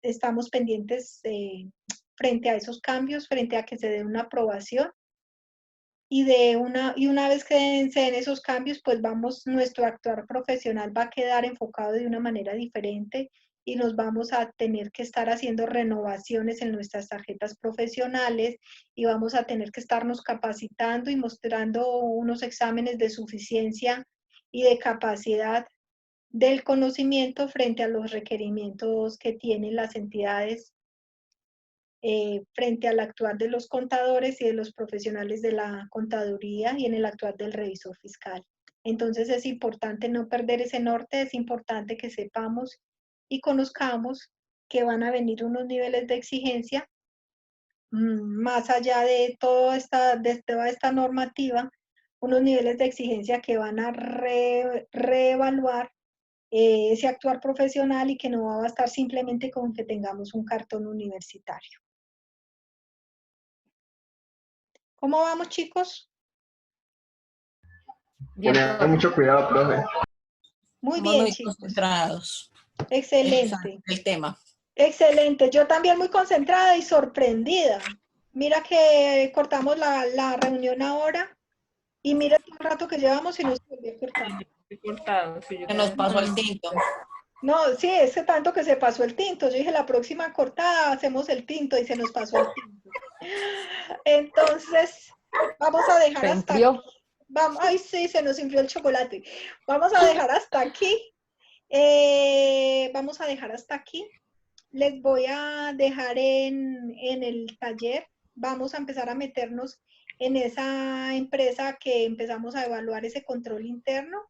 [SPEAKER 1] Estamos pendientes frente a esos cambios, frente a que se dé una aprobación y una vez que se den esos cambios, pues nuestro actuar profesional va a quedar enfocado de una manera diferente y nos vamos a tener que estar haciendo renovaciones en nuestras tarjetas profesionales y vamos a tener que estarnos capacitando y mostrando unos exámenes de suficiencia y de capacidad del conocimiento frente a los requerimientos que tienen las entidades frente al actuar de los contadores y de los profesionales de la contaduría y en el actuar del revisor fiscal. Entonces es importante no perder ese norte, es importante que sepamos y conozcamos que van a venir unos niveles de exigencia más allá de toda esta normativa, unos niveles de exigencia que van a reevaluar ese actuar profesional y que no va a bastar simplemente con que tengamos un cartón universitario. ¿Cómo vamos, chicos?
[SPEAKER 4] Bien,
[SPEAKER 10] Tener mucho cuidado, profe.
[SPEAKER 1] Muy bien,
[SPEAKER 5] muy
[SPEAKER 1] chicos.
[SPEAKER 5] concentrados.
[SPEAKER 1] Excelente.
[SPEAKER 5] El tema.
[SPEAKER 1] Excelente. Yo también muy concentrada y sorprendida. Mira que cortamos la reunión ahora y mira todo el rato que llevamos y nos volvió a cortar.
[SPEAKER 5] Se nos pasó el tinto.
[SPEAKER 1] No, sí, es que tanto que se pasó el tinto. Yo dije, la próxima cortada hacemos el tinto y se nos pasó el tinto. Entonces, vamos a dejar hasta aquí. Vamos, ay, sí, se nos enfrió el chocolate. Vamos a dejar hasta aquí. Vamos a dejar hasta aquí. Les voy a dejar en el taller. Vamos a empezar a meternos en esa empresa que empezamos a evaluar ese control interno.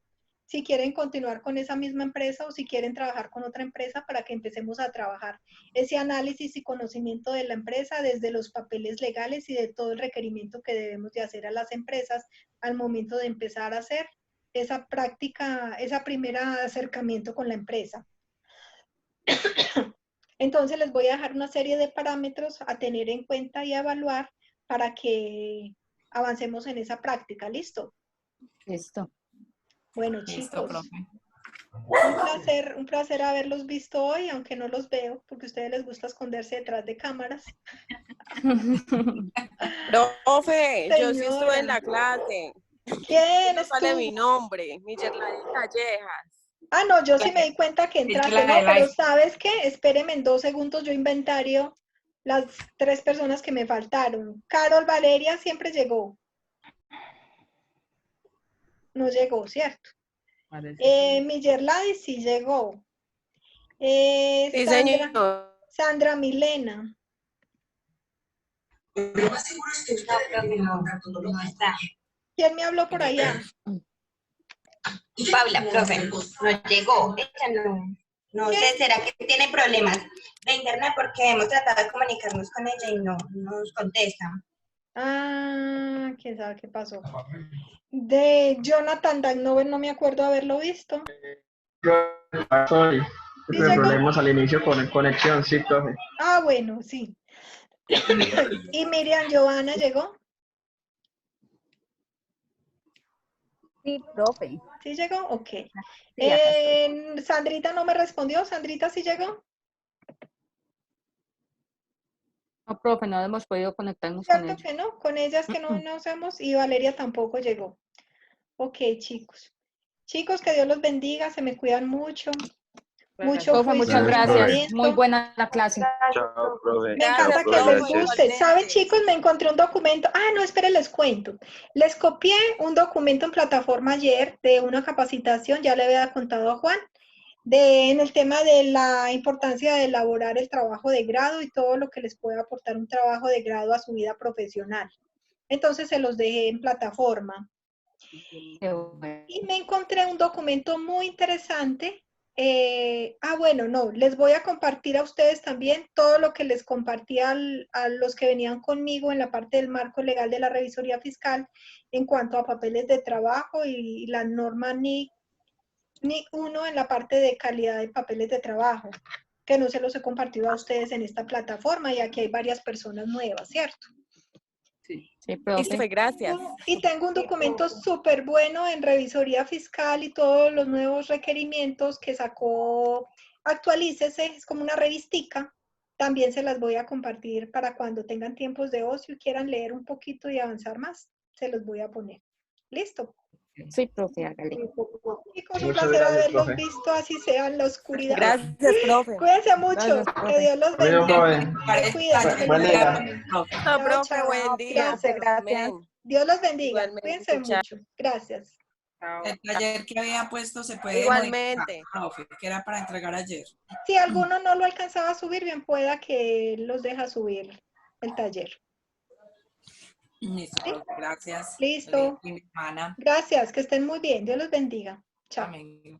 [SPEAKER 1] Si quieren continuar con esa misma empresa o si quieren trabajar con otra empresa para que empecemos a trabajar ese análisis y conocimiento de la empresa desde los papeles legales y de todo el requerimiento que debemos de hacer a las empresas al momento de empezar a hacer esa práctica, esa primera acercamiento con la empresa. Entonces les voy a dejar una serie de parámetros a tener en cuenta y a evaluar para que avancemos en esa práctica. ¿Listo?
[SPEAKER 4] Listo.
[SPEAKER 1] Bueno,
[SPEAKER 5] Listo,
[SPEAKER 1] chicos,
[SPEAKER 5] profe.
[SPEAKER 1] un placer haberlos visto hoy, aunque no los veo, porque a ustedes les gusta esconderse detrás de cámaras.
[SPEAKER 10] Profe,
[SPEAKER 1] Señora.
[SPEAKER 10] yo sí estuve en la clase.
[SPEAKER 1] ¿Quién
[SPEAKER 10] no sale
[SPEAKER 1] estuvo?
[SPEAKER 10] mi nombre, Millerladín Callejas.
[SPEAKER 1] Ah, no, yo sí me di cuenta que entraste, ¿no? Pero ¿sabes qué? Espéreme en 2 segundos, yo inventario las 3 personas que me faltaron. Carol Valeria siempre llegó. No llegó, ¿cierto? Millerladi sí llegó.
[SPEAKER 10] Sí,
[SPEAKER 1] Sandra Milena. ¿Quién me habló por allá?
[SPEAKER 11] Paula, profe, no llegó. Ella no sé, ¿será que tiene problemas de internet? Porque hemos tratado de comunicarnos con ella y no nos contesta.
[SPEAKER 1] Ah, quién sabe qué pasó. De Jonathan Dagnover no me acuerdo haberlo visto.
[SPEAKER 12] Tuve problemas al inicio con conexión, sí, profe.
[SPEAKER 1] Ah, bueno, sí. ¿Y Miriam Giovanna llegó?
[SPEAKER 2] Sí, profe.
[SPEAKER 1] ¿Sí llegó? Ok.
[SPEAKER 2] Sí,
[SPEAKER 1] Sandrita no me respondió. ¿Sandrita sí llegó?
[SPEAKER 4] No, profe, no hemos podido conectarnos con
[SPEAKER 1] ¿Cierto
[SPEAKER 4] ella.
[SPEAKER 1] que no? Con ellas que no nos hemos y Valeria tampoco llegó. Ok, chicos. Chicos, que Dios los bendiga, se me cuidan mucho. Mucho
[SPEAKER 4] Profe, muchas gracias. Muy buena la clase.
[SPEAKER 12] Chao, profe.
[SPEAKER 1] Me encanta que les guste. ¿Saben, chicos? Me encontré un documento. Ah, no, esperen, les cuento. Les copié un documento en plataforma ayer de una capacitación, ya le había contado a Juan, en el tema de la importancia de elaborar el trabajo de grado y todo lo que les puede aportar un trabajo de grado a su vida profesional. Entonces se los dejé en plataforma. Y me encontré un documento muy interesante. Bueno, no, les voy a compartir a ustedes también todo lo que les compartí a los que venían conmigo en la parte del marco legal de la revisoría fiscal en cuanto a papeles de trabajo y la norma NIC 1 en la parte de calidad de papeles de trabajo, que no se los he compartido a ustedes en esta plataforma y aquí hay varias personas nuevas, ¿cierto?
[SPEAKER 4] Sí, profe.
[SPEAKER 10] Gracias.
[SPEAKER 1] Y tengo un documento súper bueno en revisoría fiscal y todos los nuevos requerimientos que sacó Actualícese, es como una revistica. También se las voy a compartir para cuando tengan tiempos de ocio y quieran leer un poquito y avanzar más, se los voy a poner. ¿Listo?
[SPEAKER 4] Sí, profe, hágale.
[SPEAKER 1] Chicos, un placer haberlos visto, así sea en la oscuridad.
[SPEAKER 10] Gracias, profe.
[SPEAKER 1] Cuídense mucho, que Dios los bendiga.
[SPEAKER 12] Profe.
[SPEAKER 1] Cuídense.
[SPEAKER 12] Buen día.
[SPEAKER 1] Chao,
[SPEAKER 10] Profe,
[SPEAKER 1] chao.
[SPEAKER 10] buen día.
[SPEAKER 1] Gracias. Dios los bendiga.
[SPEAKER 10] Igualmente,
[SPEAKER 1] Cuídense mucho. Gracias.
[SPEAKER 5] El taller que había puesto se puede
[SPEAKER 10] Igualmente.
[SPEAKER 5] modificar, profe, que era para entregar ayer.
[SPEAKER 1] Si alguno no lo alcanzaba a subir, bien pueda que los deja subir el taller.
[SPEAKER 5] Listo,
[SPEAKER 1] ¿Sí?
[SPEAKER 5] profe, gracias.
[SPEAKER 1] Listo.
[SPEAKER 5] Feliz fin de semana.
[SPEAKER 1] Gracias, que estén muy bien. Dios los bendiga. Chao.
[SPEAKER 5] Amén.